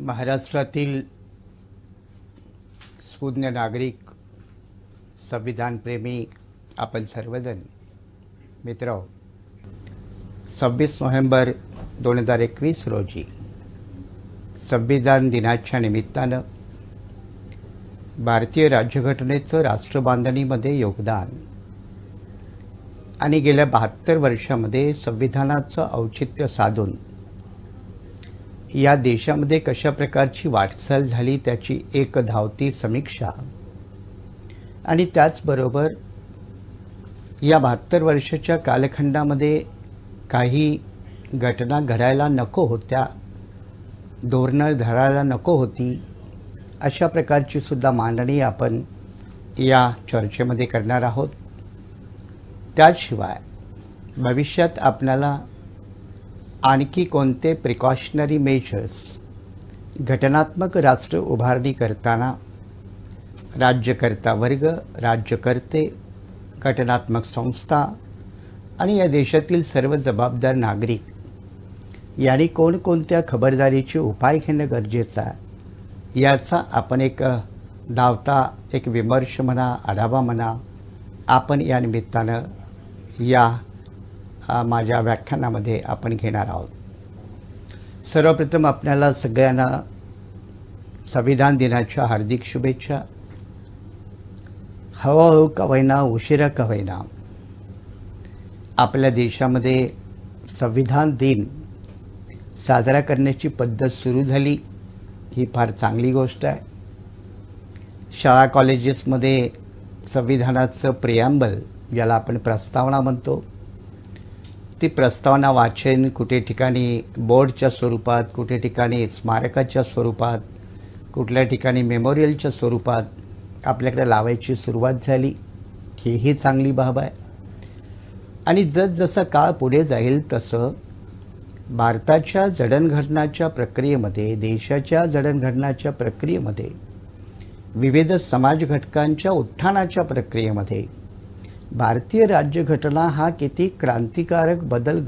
महाराष्ट्रातील सुज्ञ नागरिक, संविधानप्रेमी आपण सर्वजण मित्र, 26 नोव्हेंबर 2021 रोजी संविधान दिनाच्या निमित्तानं भारतीय राज्यघटनेचं राष्ट्रबांधणीमध्ये योगदान आणि गेल्या 72 वर्षामध्ये संविधानाचं औचित्य साधून या देशामध्ये कशा प्रकारची वाटचाल झाली त्याची एक धावती समीक्षा आणि त्याचबरोबर या 72 वर्षाच्या कालखंडामध्ये काही घटना घडायला नको होत्या, धोरणं धरायला नको होती, अशा प्रकारची सुद्धा मांडणी आपण या चर्चेमध्ये करणार आहोत. त्याशिवाय भविष्यात आपल्याला आणखी कोणते प्रिकॉशनरी मेजर्स घटनात्मक राष्ट्र उभारणी करताना राज्यकर्ता वर्ग, राज्यकर्ते, घटनात्मक संस्था आणि या देशातील सर्व जबाबदार नागरिक यांनी कोणकोणत्या खबरदारीचे उपाय घेणं गरजेचं आहे याचा आपण एक धावता एक विमर्श म्हणा, आढावा म्हणा, आपण या निमित्तानं या माझ्या व्याख्यानामध्ये आपण घेणार आहोत. सर्वप्रथम आपल्याला सगळ्यांना संविधान दिनाच्या हार्दिक शुभेच्छा. हळूहळू का होईना, उशिरा का होईना, आपल्या देशामध्ये संविधान दिन साजरा करण्याची पद्धत सुरू झाली, ही फार चांगली गोष्ट आहे. शाळा कॉलेजेसमध्ये संविधानाचं प्रिॲम्बल, ज्याला आपण प्रस्तावना म्हणतो, ती प्रस्तावना वाचन कुठे ठिकाणी बोर्डच्या स्वरूपात, कुठे ठिकाणी स्मारकाच्या स्वरूपात, कुठल्या ठिकाणी मेमोरियलच्या स्वरूपात आपल्याकडे लावायची सुरुवात झाली, ही चांगली बाब आहे. आणि जसजसा काळ पुढे जाईल तसं भारताच्या जडणघडणाच्या प्रक्रियेमध्ये, देशाच्या जडणघडणाच्या प्रक्रियेमध्ये, विविध समाज घटकांच्या उत्थानाच्या प्रक्रियेमध्ये भारतीय राज्यघटना हा किती क्रांतिकारक बदल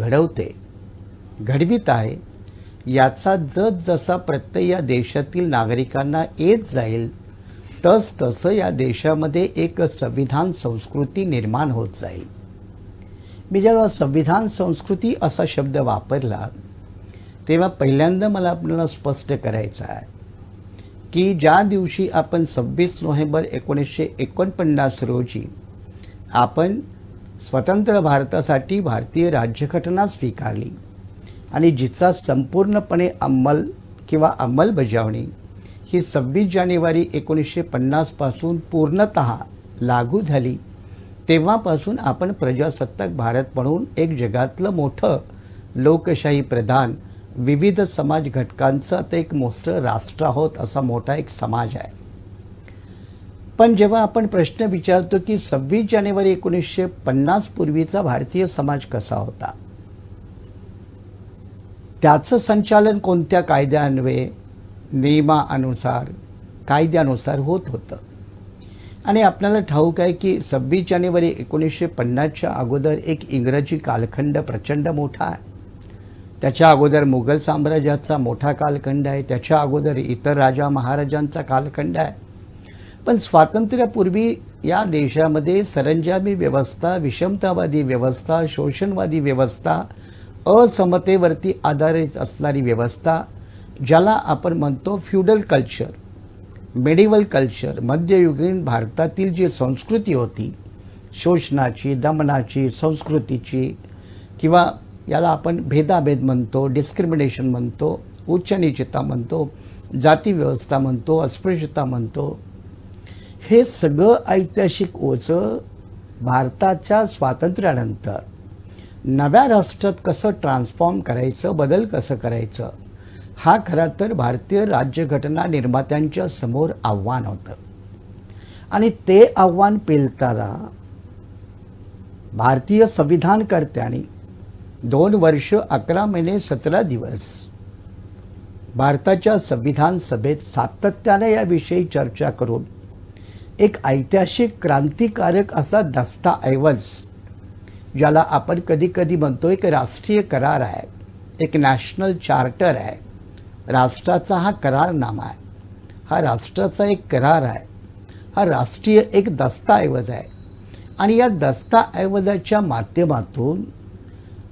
घडवित आहे याचा जसा प्रत्यय या देशातील नागरिकांना येत जाईल तसं या देशामध्ये एक संविधान संस्कृती निर्माण होत जाईल. मी जेव्हा संविधान संस्कृती असा शब्द वापरला तेव्हा पहिल्यांदा मला आपल्याला स्पष्ट करायचं आहे की ज्या दिवशी आपण 26 नोव्हेंबर 1949 रोजी आपण स्वतंत्र भारतासाठी भारतीय राज्यघटना स्वीकारली आणि जिचा संपूर्णपणे अंमलबजावणी ही 26 जानेवारी 1950 पासून पूर्णतः लागू झाली, तेव्हापासून आपण प्रजासत्ताक भारत म्हणून एक जगातलं मोठं लोकशाही प्रधान विविध समाज घटकांचं आता एक मोठं राष्ट्र आहोत, असा मोठा एक समाज आहे. पण जेव्हा आपण प्रश्न विचारतो की 26 जानेवारी 1950 पूर्वीचा भारतीय समाज कसा होता, त्याचं संचालन कोणत्या कायद्यान्वये, नियमानुसार, कायद्यानुसार होत होतं. आणि आपल्याला ठाऊक आहे की 26 जानेवारी 1950च्या अगोदर एक इंग्रजी कालखंड प्रचंड मोठा आहे, त्याच्या अगोदर मुघल साम्राज्याचा मोठा कालखंड आहे, त्याच्या अगोदर इतर राजा महाराजांचा कालखंड आहे. पण स्वातंत्र्यापूर्वी या देशामध्ये सरंजामी व्यवस्था, विषमतावादी व्यवस्था, शोषणवादी व्यवस्था, असमतेवरती आधारित असणारी व्यवस्था, ज्याला आपण म्हणतो फ्युडल कल्चर, मेडिवल कल्चर, मध्ययुगीन भारतातील जी संस्कृती होती, शोषणाची, दमनाची, संस्कृतीची, किंवा याला आपण भेदाभेद म्हणतो, डिस्क्रिमिनेशन म्हणतो, उच्च नीचता म्हणतो, जाती व्यवस्था म्हणतो, अस्पृश्यता म्हणतो, हे सगळं ऐतिहासिक ओझं भारताच्या स्वातंत्र्यानंतर नव्या राष्ट्रात कसं ट्रान्सफॉर्म करायचं, बदल कसं करायचं, हा खरा तर भारतीय राज्यघटना निर्मात्यांच्या समोर आव्हान होतं. आणि ते आव्हान पेलताना भारतीय संविधानकर्त्यांनी 2 वर्ष 11 महिने 17 दिवस भारताच्या संविधान सभेत सातत्याने याविषयी चर्चा करून एक ऐतिहासिक क्रांतिकारक असा दस्तऐवज, ज्याला आपण कधी कधी म्हणतो एक राष्ट्रीय करार आहे, एक नॅशनल चार्टर आहे, राष्ट्राचा हा करारनामा आहे, हा राष्ट्राचा एक करार आहे, हा राष्ट्रीय एक दस्तऐवज आहे. आणि या दस्तऐवजाच्या माध्यमातून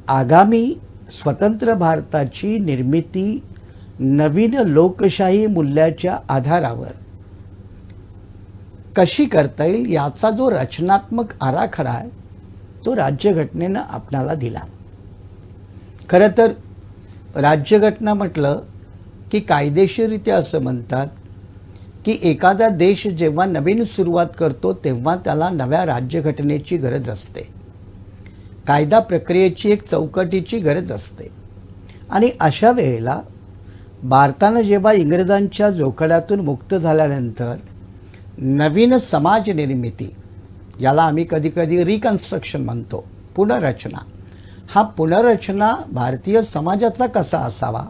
आगामी स्वतंत्र भारताची निर्मिती नवीन लोकशाही मूल्याच्या आधारावर कशी करता येईल याचा जो रचनात्मक आराखडा आहे तो राज्यघटनेनं आपणाला दिला. खरं तर राज्यघटना म्हटलं की कायदेशीररित्या असं म्हणतात की एखादा देश जेव्हा नवीन सुरुवात करतो तेव्हा त्याला नव्या राज्यघटनेची गरज असते, कायदा प्रक्रियेची एक चौकटीची गरज असते. आणि अशा वेळेला भारतानं जेव्हा इंग्रजांच्या जोखडातून मुक्त झाल्यानंतर नवीन समाज निर्मिती, याला आम्ही कधीकधी रिकन्स्ट्रक्शन म्हणतो, पुनर्रचना, हा पुनर्रचना भारतीय समाजाचा कसा असावा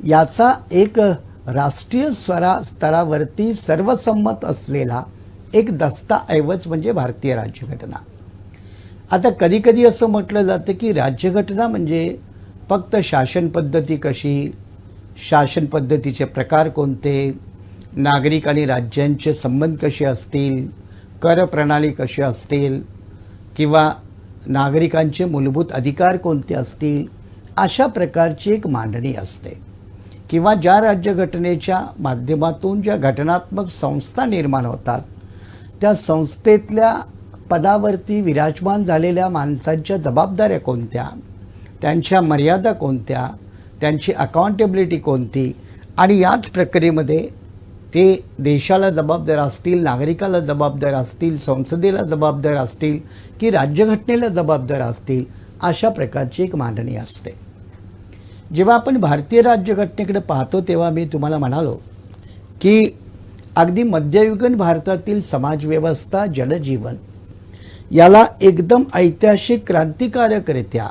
याचा एक राष्ट्रीय स्तरावरती सर्वसंमत असलेला एक दस्तऐवज म्हणजे भारतीय राज्यघटना. आता कधीकधी असं म्हटलं जातं की राज्यघटना म्हणजे फक्त शासन पद्धती कशी, शासन पद्धतीचे प्रकार कोणते, नागरिक आणि राज्यांचे संबंध कसे असतील, कर प्रणाली कशी असतील, किंवा नागरिकांचे मूलभूत अधिकार कोणते असतील, अशा प्रकारची एक मांडणी असते. किंवा ज्या राज्यघटनेच्या माध्यमातून ज्या घटनात्मक संस्था निर्माण होतात त्या संस्थेतल्या पदावरती विराजमान झालेल्या माणसांच्या जबाबदाऱ्या कोणत्या, त्यांच्या मर्यादा कोणत्या, त्यांची अकाउंटेबिलिटी कोणती, आणि याच प्रक्रियेमध्ये ते देशाला जबाबदार असतील, नागरिकाला जबाबदार असतील, संसदेला जबाबदार असतील की राज्यघटनेला जबाबदार असतील, अशा प्रकारची एक मांडणी असते. जेव्हा आपण भारतीय राज्यघटनेकडे पाहतो तेव्हा मी तुम्हाला म्हणालो की अगदी मध्ययुगीन भारतातील समाजव्यवस्था, जनजीवन याला एकदम ऐतिहासिक क्रांतिकारकरित्या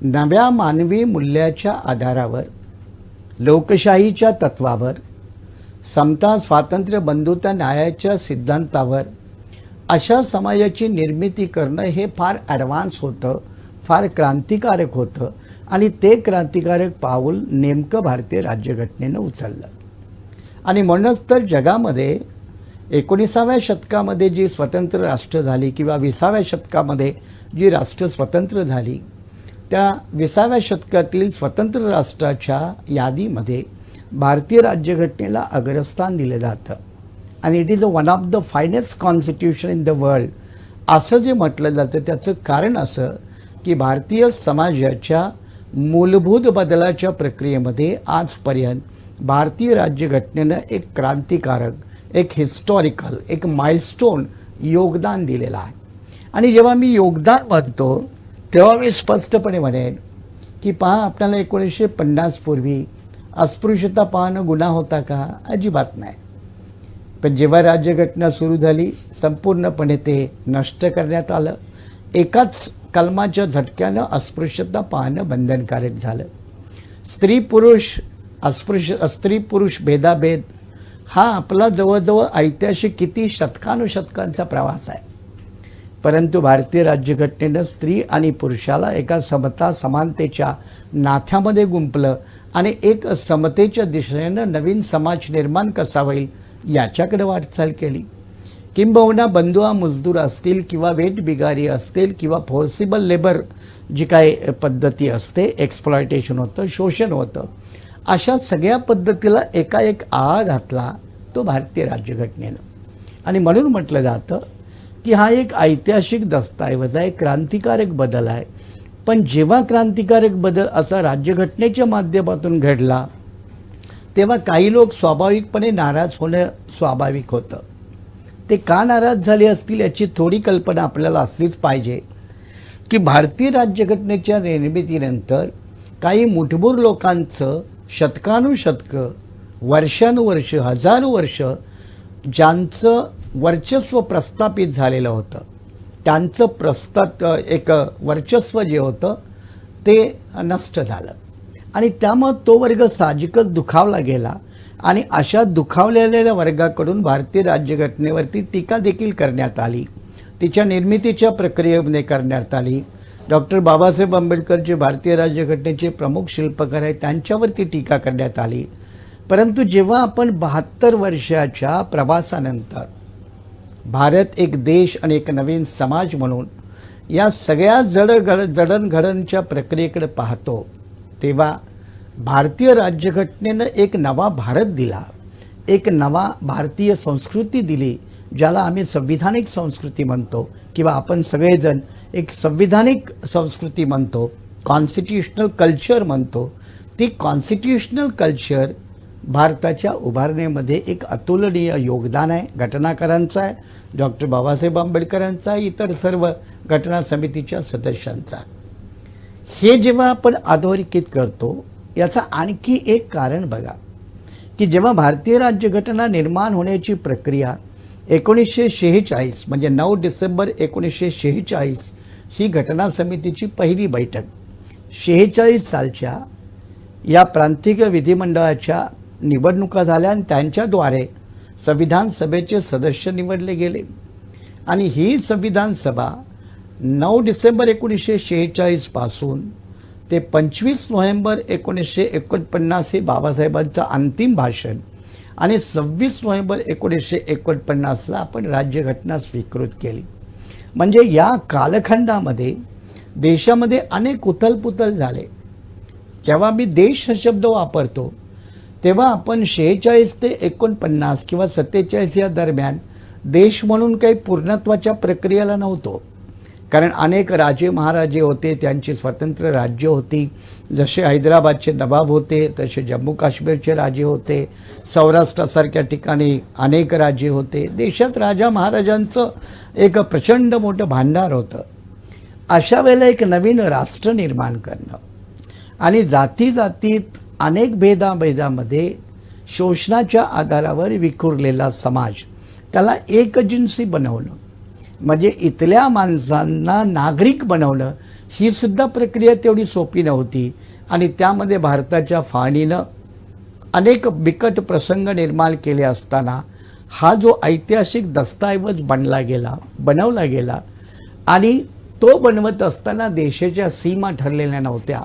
नव्या मानवी मूल्याच्या आधारावर, लोकशाहीच्या तत्वावर, समता, स्वातंत्र्य, बंधुता, न्यायाच्या सिद्धांतावर अशा समाजाची निर्मिती करणं हे फार ॲडव्हान्स होतं, फार क्रांतिकारक होतं. आणि ते क्रांतिकारक पाऊल नेमकं भारतीय राज्यघटनेनं उचललं. आणि म्हणूनच तर जगामध्ये 19व्या शतकामध्ये जी स्वतंत्र राष्ट्र झाली किंवा 20व्या शतकामध्ये जी राष्ट्र स्वतंत्र झाली, त्या 20व्या शतकातील स्वतंत्र राष्ट्राच्या यादीमध्ये भारतीय राज्यघटनेला अग्रस्थान दिलं जातं. आणि it is one of the finest constitution in the world असं जे म्हटलं जातं त्याचं कारण असं की भारतीय समाजाच्या मूलभूत बदलाच्या प्रक्रियेमध्ये आजपर्यंत भारतीय राज्यघटनेनं एक क्रांतिकारक, एक हिस्टॉरिकल, एक माइलस्टोन योगदान दिलेलं आहे. आणि जेव्हा मी योगदान म्हणतो तेव्हा मी स्पष्टपणे म्हणेन की पहा, आपल्याला 1950 पूर्वी अस्पृश्यता पाहणं गुन्हा होता का? अजिबात नाही. पण जेव्हा राज्यघटना सुरू झाली संपूर्णपणे ते नष्ट करण्यात आलं. एकाच कलमाच्या झटक्यानं अस्पृश्यता पाहणं बंधनकारक झालं. स्त्री पुरुष भेदाभेद हा आपला जवळजवळ ऐतिहासिक किती शतकानुशतकांचा प्रवास आहे. परंतु भारतीय राज्यघटनेनं स्त्री आणि पुरुषाला एका समता समानतेच्या नाथ्यामध्ये गुंपलं आणि एक समतेच्या दिशेनं नवीन समाज निर्माण कसा होईल याच्याकडे वाटचाल केली. किंबहुना बंधुआ मजदूर असतील किंवा वेट बिगारी असतील किंवा फोर्सिबल लेबर जी काय पद्धती असते, एक्सप्लॉयटेशन होतं, शोषण होतं, अशा सगळ्या पद्धतीला एकाएक आळा घातला तो भारतीय राज्यघटनेनं. आणि म्हणून म्हटलं जातं की हा एक ऐतिहासिक दस्तऐवज आहे, क्रांतिकारक बदल आहे. पण जेव्हा क्रांतिकारक बदल असा राज्यघटनेच्या माध्यमातून घडला तेव्हा काही लोक स्वाभाविकपणे नाराज होणं स्वाभाविक होतं. ते का नाराज झाले असतील याची थोडी कल्पना आपल्याला असलीच पाहिजे की भारतीय राज्यघटनेच्या निर्मितीनंतर काही मुठभर लोकांचं शतकानुशतकं, वर्षानुवर्ष, हजारो वर्ष ज्यांचं वर्चस्व प्रस्थापित झालेलं होतं, त्यांचं एक वर्चस्व जे होतं ते नष्ट झालं. आणि त्यामुळे तो वर्ग साहजिकच दुखावला गेला. आणि अशा दुखावलेल्या वर्गाकडून भारतीय राज्यघटनेवरती टीका देखील करण्यात आली, तिच्या निर्मितीच्या प्रक्रियेमध्ये करण्यात आली. डॉक्टर बाबासाहेब आंबेडकर जे भारतीय राज्यघटनेचे प्रमुख शिल्पकार आहेत त्यांच्यावरती टीका करण्यात आली. परंतु जेव्हा आपण 72 वर्षाच्या प्रवासानंतर भारत एक देश आणि एक नवीन समाज म्हणून या सगळ्या जडणघडणच्या प्रक्रियेकडे पाहतो, तेव्हा भारतीय राज्यघटनेनं एक नवा भारत दिला, एक नवा भारतीय संस्कृती दिली, ज्याला आम्ही संविधानिक संस्कृती म्हणतो किंवा आपण सगळेजण एक संविधानिक संस्कृती म्हणतो, कॉन्स्टिट्यूशनल कल्चर म्हणतो. ती कॉन्स्टिट्यूशनल कल्चर भारताच्या उभारणीमध्ये एक अतुलनीय योगदान आहे. घटनाकारांचा आहे, डॉक्टर बाबासाहेब आंबेडकरांचा, इतर सर्व घटना समितीच्या सदस्यांचा. हे जेव्हा आपण अधोरेखित करतो याचा आणखी एक कारण बघा की जेव्हा भारतीय राज्यघटना निर्माण होण्याची प्रक्रिया 1946 म्हणजे 9 डिसेंबर 1946 ही घटना समितीची पहिली बैठक, 46 सालच्या या प्रांतिक विधिमंडळाच्या निवडणुका झाल्या आणि त्यांच्याद्वारे संविधान सभेचे सदस्य निवडले गेले. आणि ही संविधान सभा 9 डिसेंबर 1946 पासून ते 25 नोव्हेंबर 1949 हे बाबासाहेबांचं अंतिम भाषण आणि 26 नोव्हेंबर 1949ला आपण राज्यघटना स्वीकृत केली. म्हणजे या कालखंडामध्ये देशामध्ये अनेक उथलपुथल झाले. जेव्हा मी देश हा शब्द वापरतो तेव्हा आपण 46 ते 49 किंवा 47 या दरम्यान देश म्हणून काही पूर्णत्वाच्या प्रक्रियेला नव्हतो. कारण अनेक राजे महाराजे होते, त्यांची स्वतंत्र राज्य होती. जसे हैदराबादचे नवाब होते तसे जम्मू काश्मीरचे राजे होते, सौराष्ट्रासारख्या ठिकाणी अनेक राज्ये होते. देशात राजा महाराजांचं एक प्रचंड मोठं भांडार होतं. अशा वेळेला एक नवीन राष्ट्र निर्माण करणं आणि जातीजातीत अनेक भेदाभेदामध्ये शोषणाच्या आधारावर विखुरलेला समाज, त्याला एकजिन्सी बनवणं म्हणजे इथल्या माणसांना नागरिक बनवणं, ही सुद्धा प्रक्रिया तेवढी सोपी नव्हती. आणि त्यामध्ये भारताच्या फाळणीनं अनेक बिकट प्रसंग निर्माण केले असताना हा जो ऐतिहासिक दस्तऐवज बनवला गेला आणि तो बनवत असताना देशाच्या सीमा ठरलेल्या नव्हत्या.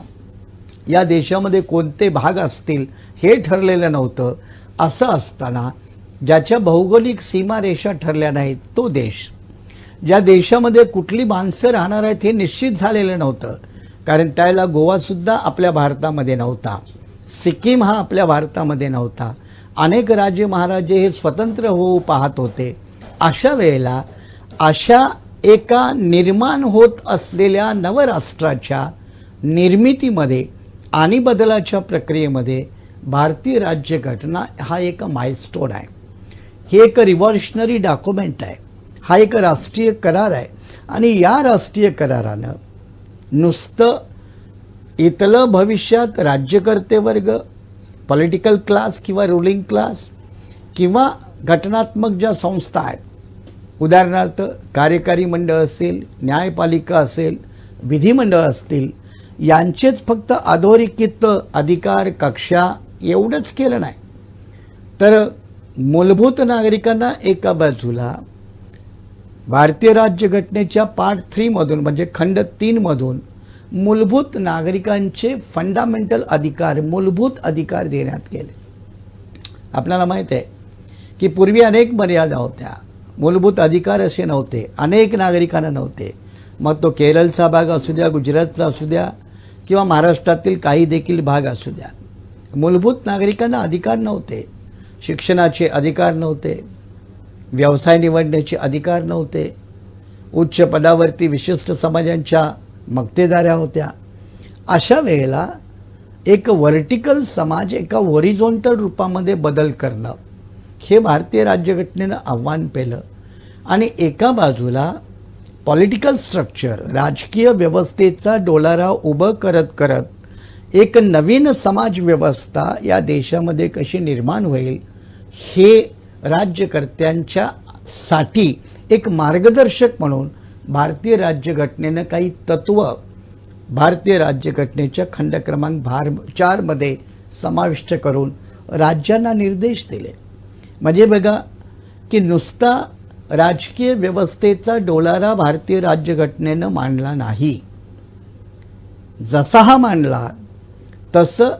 या देशामध्ये कोणते भाग असतील हे ठरलेलं नव्हतं. असं असताना ज्याच्या भौगोलिक सीमारेषा ठरल्या नाहीत तो देश, ज्या देशामध्ये कुठली माणसं राहणार आहेत हे निश्चित झालेलं नव्हतं. कारण त्याला गोवासुद्धा आपल्या भारतामध्ये नव्हता, सिक्कीम हा आपल्या भारतामध्ये नव्हता. अनेक राजे महाराजे हे स्वतंत्र होऊ पाहत होते. अशा वेळेला अशा एका निर्माण होत असलेल्या नवराष्ट्राच्या निर्मितीमध्ये आणि बदलाच्या प्रक्रियेमध्ये भारतीय राज्यघटना हा एक माइलस्टोन आहे. हे एक रिव्हॉल्युशनरी डॉक्युमेंट आहे. हा एक राष्ट्रीय करार आहे. आणि या राष्ट्रीय करारानं नुसतं इथलं भविष्यात राज्यकर्ते वर्ग, पॉलिटिकल क्लास किंवा रुलिंग क्लास किंवा घटनात्मक ज्या संस्था आहेत, उदाहरणार्थ कार्यकारी मंडळ असेल, न्यायपालिका असेल, विधिमंडळ असतील, यांचेच फक्त अधोरेखित अधिकार कक्षा एवढंच केलं नाही, तर मूलभूत नागरिकांना एका बाजूला भारतीय राज्यघटनेच्या पार्ट 3 मधून म्हणजे खंड 3 मधून मूलभूत नागरिकांचे फंडामेंटल अधिकार, मूलभूत अधिकार देण्यात गेले. आपल्याला माहीत आहे की पूर्वी अनेक मर्यादा होत्या, मूलभूत अधिकार असे नव्हते, अनेक नागरिकांना नव्हते. मग तो केरळचा भाग असू द्या, गुजरातचा असू द्या किंवा महाराष्ट्रातील काही देखील भाग असू द्या, मूलभूत नागरिकांना अधिकार नव्हते. शिक्षणाचे अधिकार नव्हते, व्यवसाय निवडण्याचे अधिकार नव्हते, उच्च पदावरती विशिष्ट समाजांच्या मक्तेदाऱ्या होत्या. अशा वेळेला एक व्हर्टिकल समाज एका हॉरिझॉन्टल रूपामध्ये बदल करणं हे भारतीय राज्यघटनेनं आव्हान पेलं. आणि एका बाजूला पॉलिटिकल स्ट्रक्चर, राजकीय व्यवस्थेचा डोलारा उभं करत करत एक नवीन समाज व्यवस्था या देशामध्ये कशी निर्माण होईल हे राज्यकर्त्यांच्या साठी एक मार्गदर्शक म्हणून भारतीय राज्यघटनेनं काही तत्व भारतीय राज्यघटनेच्या खंड क्रमांक 4 मध्ये समाविष्ट करून राज्यांना निर्देश दिले. म्हणजे बघा की नुसता राजकीय व्यवस्थेचा डोलारा भारतीय राज्यघटनेनं मांडला नाही, जसा हा मांडला तसं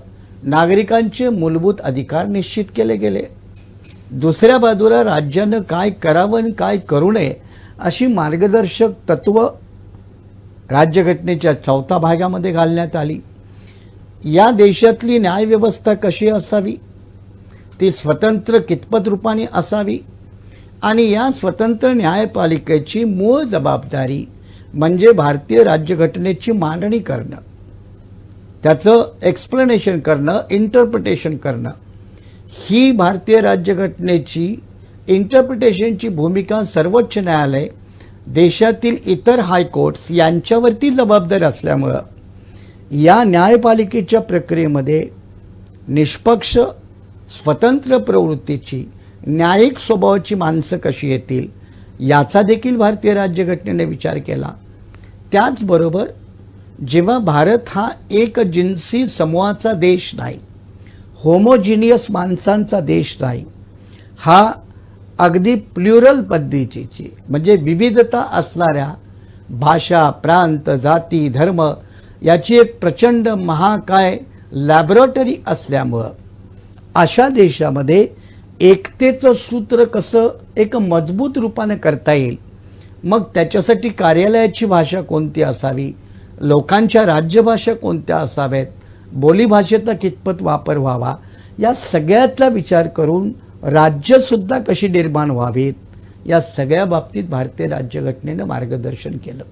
नागरिकांचे मूलभूत अधिकार निश्चित केले गेले. दुसऱ्या बाजूला राज्यानं काय करावं आणि काय करू नये अशी मार्गदर्शक तत्व राज्यघटनेच्या 4थ्या भागामध्ये घालण्यात आली. या देशातली न्यायव्यवस्था कशी असावी, ती स्वतंत्र कितपत रूपाने असावी आणि या स्वतंत्र न्यायपालिकेची मूळ जबाबदारी म्हणजे भारतीय राज्यघटनेची मांडणी करणं, त्याचं एक्सप्लेनेशन करणं, इंटरप्रिटेशन करणं. ही भारतीय राज्यघटनेची इंटरप्रिटेशनची भूमिका सर्वोच्च न्यायालय, देशातील इतर हायकोर्ट्स यांच्यावरती जबाबदार असल्यामुळं या न्यायपालिकेच्या प्रक्रियेमध्ये निष्पक्ष स्वतंत्र प्रवृत्तीची, न्यायिक स्वभावाची माणसं कशी येतील याचा देखील भारतीय राज्यघटनेने विचार केला. त्याचबरोबर जेव्हा भारत हा एक जिन्सी समूहाचा देश नाही, होमोजिनियस माणसांचा देश नाही, हा अगदी प्लुरल पद्धतीची म्हणजे विविधता असणाऱ्या भाषा, प्रांत, जाती, धर्म याची एक प्रचंड महाकाय लॅबोरेटरी असल्यामुळं अशा देशामध्ये एकतेचं सूत्र कसं एक मजबूत रूपाने करता येईल, मग त्याच्यासाठी कार्यालयाची भाषा कोणती असावी, लोकांच्या राज्यभाषा कोणत्या असाव्यात, बोलीभाषेचा कितपत वापर व्हावा, या सगळ्यातला विचार करून राज्यसुद्धा कशी निर्माण व्हावीत, या सगळ्या बाबतीत भारतीय राज्यघटनेनं मार्गदर्शन केलं.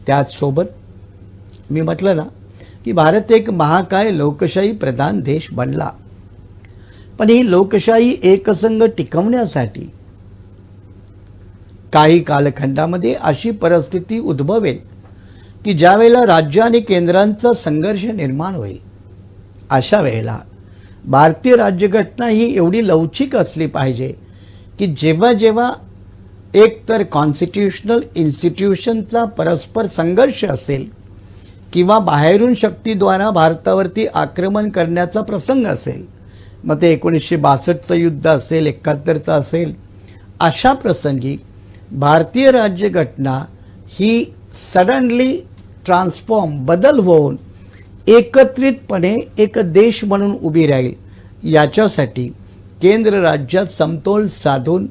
त्याचसोबत मी म्हटलं ना की भारत एक महाकाय लोकशाही प्रधान देश बनला, पण ही लोकशाही एकसंघ टिकवण्यासाठी काही कालखंडामध्ये अशी परिस्थिती उद्भवेल की ज्यावेळेला राज्य आणि केंद्रांचा संघर्ष निर्माण होईल. अशा वेळेला भारतीय राज्यघटना ही एवढी लवचिक असली पाहिजे की जेव्हा जेव्हा एक तर कॉन्स्टिट्यूशनल इन्स्टिट्यूशनचा परस्पर संघर्ष असेल किंवा बाहेरून शक्तीद्वारा भारतावरती आक्रमण करण्याचा प्रसंग असेल, मग ते 1962चं युद्ध असेल, 71चं असेल, अशा प्रसंगी भारतीय राज्यघटना ही सडनली बदल होऊन एकत्रितपणे एक देश म्हणून उभी राहील, याच्यासाठी केंद्र राज्यात समतोल साधून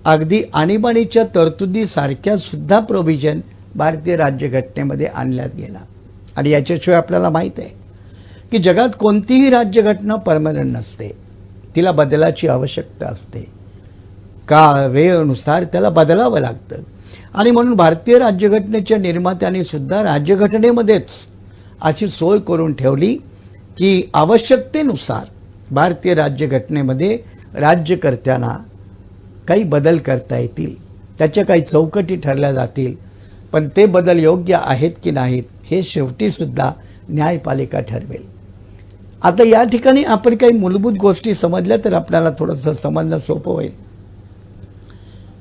अगदी आणीबाणीच्या तरतुदीसारख्या सुद्धा प्रोव्हिजन भारतीय राज्यघटनेमध्ये आणण्यात गेला. आणि याच्याशिवाय आपल्याला माहीत आहे की जगात कोणतीही राज्यघटना परमनंट नसते, तिला बदलाची आवश्यकता असते, काळ वेळेनुसार त्याला बदलावं लागतं. आणि म्हणून भारतीय राज्यघटनेच्या निर्मात्यांनी सुद्धा राज्यघटनेमध्येच अशी सोय करून ठेवली की आवश्यकतेनुसार भारतीय राज्यघटनेमध्ये राज्यकर्त्यांना काही बदल करता येतील, त्याच्या काही चौकटी ठरल्या जातील, पण ते बदल योग्य आहेत की नाहीत हे शेवटी सुद्धा न्यायपालिका ठरवेल. आता या ठिकाणी आपण काही मूलभूत गोष्टी समजल्या तर आपल्याला थोडंसं समजणं सोपं होईल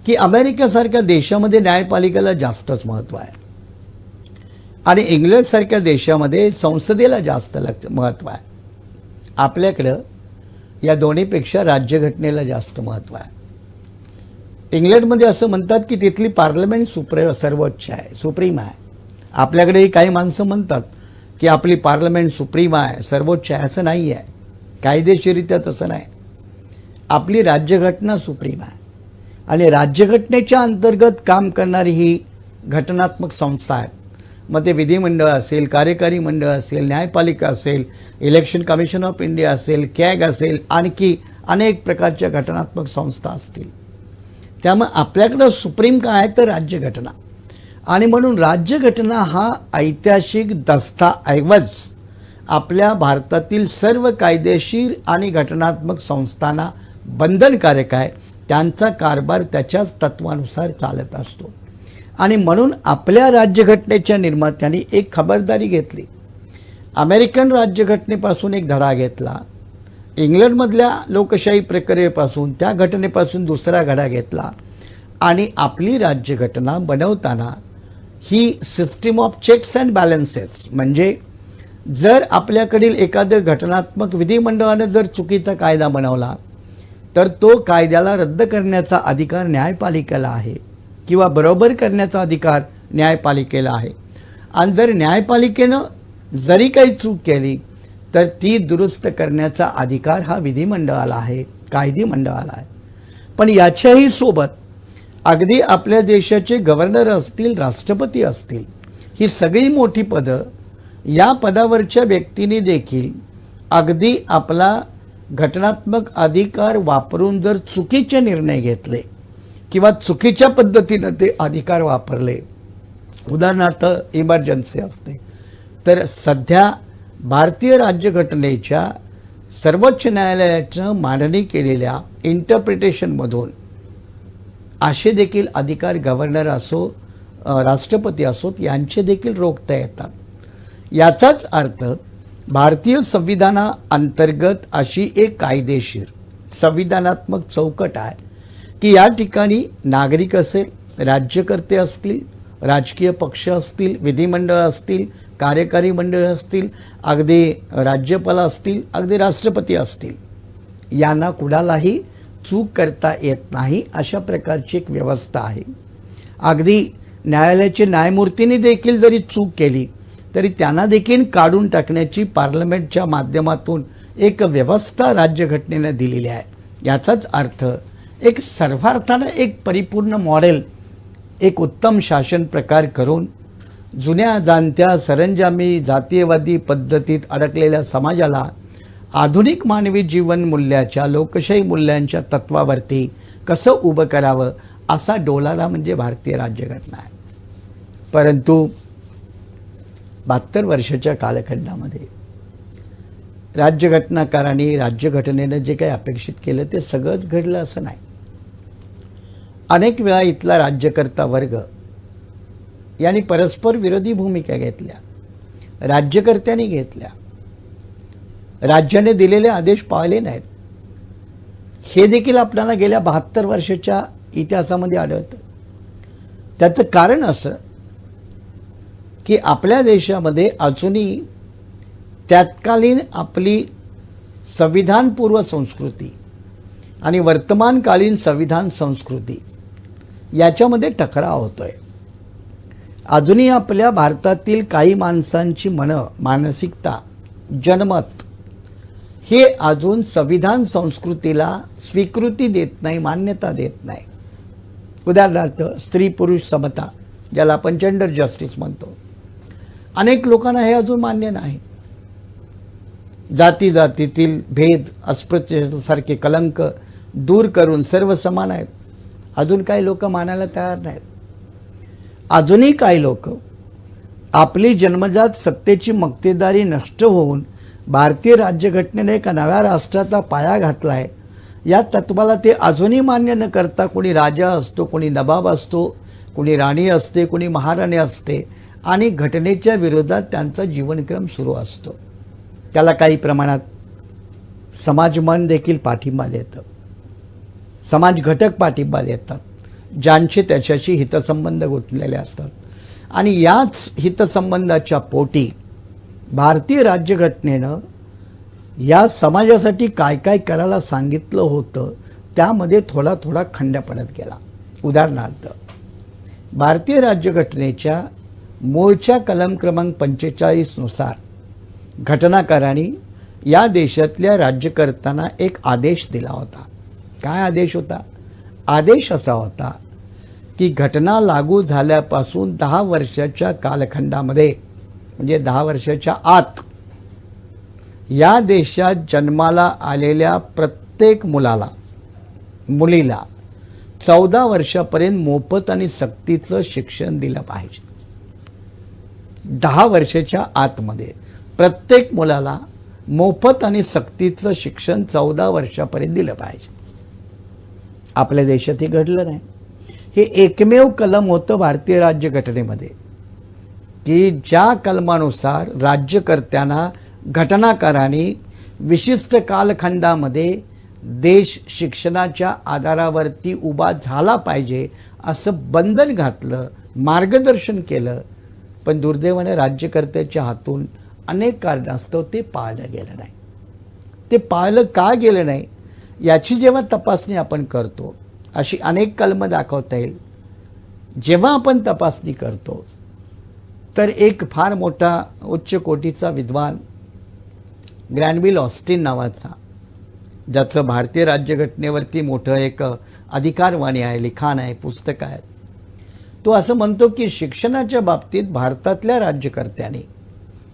की अमेरिकेसारख्या देशामध्ये न्यायपालिकेला जास्तच महत्त्व आहे आणि इंग्लंडसारख्या देशामध्ये संसदेला जास्त महत्त्व आहे. आपल्याकडं या दोन्हीपेक्षा राज्यघटनेला जास्त महत्त्व आहे. इंग्लंडमध्ये असं म्हणतात की तिथली पार्लमेंट सर्वोच्च आहे, सुप्रीम आहे. आपल्याकडेही काही माणसं म्हणतात की आपली पार्लमेंट सुप्रीम आहे, सर्वोच्च आहे. असं नाही आहे, कायदेशीरित्या तसं नाही. आपली राज्यघटना सुप्रीम आहे आणि राज्यघटनेच्या अंतर्गत काम करणारी ही घटनात्मक संस्था आहेत. मग ते विधिमंडळ असेल, कार्यकारी मंडळ असेल, न्यायपालिका असेल, इलेक्शन कमिशन ऑफ इंडिया असेल, कॅग असेल, आणखी अनेक प्रकारच्या घटनात्मक संस्था असतील. त्यामुळे आपल्याकडं सुप्रीम काय आहे तर राज्यघटना. आणि म्हणून राज्यघटना हा ऐतिहासिक दस्तऐवज आपल्या भारतातील सर्व कायदेशीर आणि घटनात्मक संस्थांना बंधनकारक आहे. त्यांचा कारभार त्याच्याच तत्वानुसार चालत असतो. आणि म्हणून आपल्या राज्यघटनेच्या निर्मात्यांनी एक खबरदारी घेतली. अमेरिकन राज्यघटनेपासून एक धडा घेतला, इंग्लंडमधल्या लोकशाही प्रक्रियेपासून, त्या घटनेपासून दुसरा धडा घेतला आणि आपली राज्यघटना बनवताना ही system of checks and balances, म्हणजे जर आपल्याकडील एखादं घटनात्मक विधिमंडळाने जर चुकीचा कायदा बनवला तर तो कायद्याला रद्द करण्याचा अधिकार न्यायपालिकेला आहे किंवा बरोबर करण्याचा अधिकार न्यायपालिकेला आहे. आणि जर न्यायपालिकेनं जरी काही चूक केली तर ती दुरुस्त करण्याचा अधिकार हा विधिमंडळाला आहे, कायदी मंडळाला आहे. पण याच्याही सोबत अगदी आपल्या देशाचे गव्हर्नर असतील, राष्ट्रपती असतील, ही सगळी मोठी पदं, या पदावरच्या व्यक्तींनी देखील अगदी आपला घटनात्मक अधिकार वापरून जर चुकीचे निर्णय घेतले किंवा चुकीच्या पद्धतीनं ते अधिकार वापरले, उदाहरणार्थ इमर्जन्सी असते, तर सध्या भारतीय राज्यघटनेच्या सर्वोच्च न्यायालयानं मांडणी केलेल्या इंटरप्रिटेशनमधून असे देखील अधिकार गव्हर्नर असो, राष्ट्रपती असोत, यांचे देखील रोखता येतात. याचाच अर्थ भारतीय संविधानाअंतर्गत अशी एक कायदेशीर संविधानात्मक चौकट आहे की या ठिकाणी नागरिक असेल, राज्यकर्ते असतील, राजकीय पक्ष असतील, विधिमंडळ असतील, कार्यकारी मंडळ असतील, अगदी राज्यपाल असतील, अगदी राष्ट्रपती असतील, यांना कुणालाही चूक करता येत नाही, अशा प्रकारची एक व्यवस्था आहे. अगदी न्यायालयाचे न्यायमूर्तींनी देखील जरी चूक केली तरी त्यांना देखील काढून टाकण्याची पार्लमेंटच्या माध्यमातून एक व्यवस्था राज्यघटनेने दिलेली आहे. याचाच अर्थ एक सर्वार्थानं एक परिपूर्ण मॉडेल, एक उत्तम शासन प्रकार करून जुन्या जाणत्या सरंजामी जातीयवादी पद्धतीत अडकलेल्या समाजाला आधुनिक मानवी जीवन मूल्याच्या, लोकशाही मूल्यांच्या तत्वावरती कसं उभं करावं असा डोलारा म्हणजे भारतीय राज्यघटना आहे. परंतु 72 वर्षाच्या कालखंडामध्ये राज्यघटनाकारांनी, राज्यघटनेनं जे काही अपेक्षित केलं ते सगळंच घडलं असं नाही. अनेक वेळा इथला राज्यकर्ता वर्ग यांनी परस्पर विरोधी भूमिका घेतल्या, राज्यकर्त्यांनी घेतल्या, राज्याने दिलेले आदेश पाळले नाहीत. हे देखील आपल्याला गेल्या 72 वर्षाच्या इतिहासामध्ये आढळतं. त्याचं कारण असं की आपल्या देशामध्ये अजूनही तत्कालीन आपली संविधानपूर्व संस्कृती आणि वर्तमानकालीन संविधान संस्कृती याच्यामध्ये टकराव होतोय. अजूनही आपल्या भारतातील काही माणसांची मानसिकता, जनमत हे अजून संविधान संस्कृतीला स्वीकृती देत नाही, मान्यता देत नाही. उदाहरणार्थ स्त्री पुरुष समता, ज्याला आपण जेंडर जस्टिस म्हणतो, अनेक लोकांना हे अजून मान्य नाही. जाती जातीतील भेद, अस्पृश्यतेसारखे कलंक दूर करून सर्व समान आहेत, अजून काही लोक मानायला तयार नाहीत. अजूनही काही लोक आपली जन्मजात सत्तेची मक्तेदारी नष्ट होऊन भारतीय राज्यघटनेने एका नव्या राष्ट्राचा पाया घातलाय, या तत्वाला ते अजूनही मान्य न करता कोणी राजा असतो, कोणी नवाब असतो, कोणी राणी असते, कोणी महाराणी असते आणि घटनेच्या विरोधात त्यांचा जीवनक्रम सुरू असतो. त्याला काही प्रमाणात समाजमन देखील पाठिंबा देतं, समाज घटक पाठिंबा देतात, ज्यांचे त्याच्याशी हितसंबंध गुंतलेले असतात. आणि याच हितसंबंधाच्या पोटी भारतीय राज्यघटनेनं या समाजासाठी काय काय करायला सांगितलं होतं त्यामध्ये थोडा थोडा खंड पडत गेला. उदाहरणार्थ भारतीय राज्यघटनेच्या मूळच्या कलम क्रमांक 45 नुसार घटनाकारांनी या देशातल्या राज्यकर्त्यांना एक आदेश दिला होता. काय आदेश होता? आदेश असा होता की घटना लागू झाल्यापासून 10 वर्षाच्या कालखंडामध्ये, म्हणजे 10 वर्षाच्या आत, या देशात जन्माला आलेल्या प्रत्येक मुलीला 14 वर्षापर्यंत मोफत आणि सक्तीचं शिक्षण दिलं पाहिजे. 10 वर्षाच्या आतमध्ये प्रत्येक मुलाला मोफत आणि सक्तीचं शिक्षण 14 वर्षापर्यंत दिलं पाहिजे. आपल्या देशात हे घडलं नाही. हे एकमेव कलम होतं भारतीय राज्यघटनेमध्ये की ज्या कलमानुसार राज्यकर्त्यांना, घटनाकारांनी विशिष्ट कालखंडामध्ये देश शिक्षणाच्या आधारावरती उभा झाला पाहिजे असं बंधन घातलं, मार्गदर्शन केलं. पण दुर्दैवाने राज्यकर्त्याच्या हातून अनेक कारणास्तव ते पाळलं गेलं नाही. ते पाळलं का गेलं नाही याची जेव्हा तपासणी आपण करतो, अशी अनेक कलमं दाखवता येईल. जेव्हा आपण तपासणी करतो तर एक फार मोठा उच्च कोटीचा विद्वान ग्रॅनविल ऑस्टिन नावाचा, ज्याचं भारतीय राज्यघटनेवरती मोठं एक अधिकारवाणी आहे, लिखाण आहे, पुस्तक आहे, तो असं म्हणतो की शिक्षणाच्या बाबतीत भारतातल्या राज्यकर्त्यांनी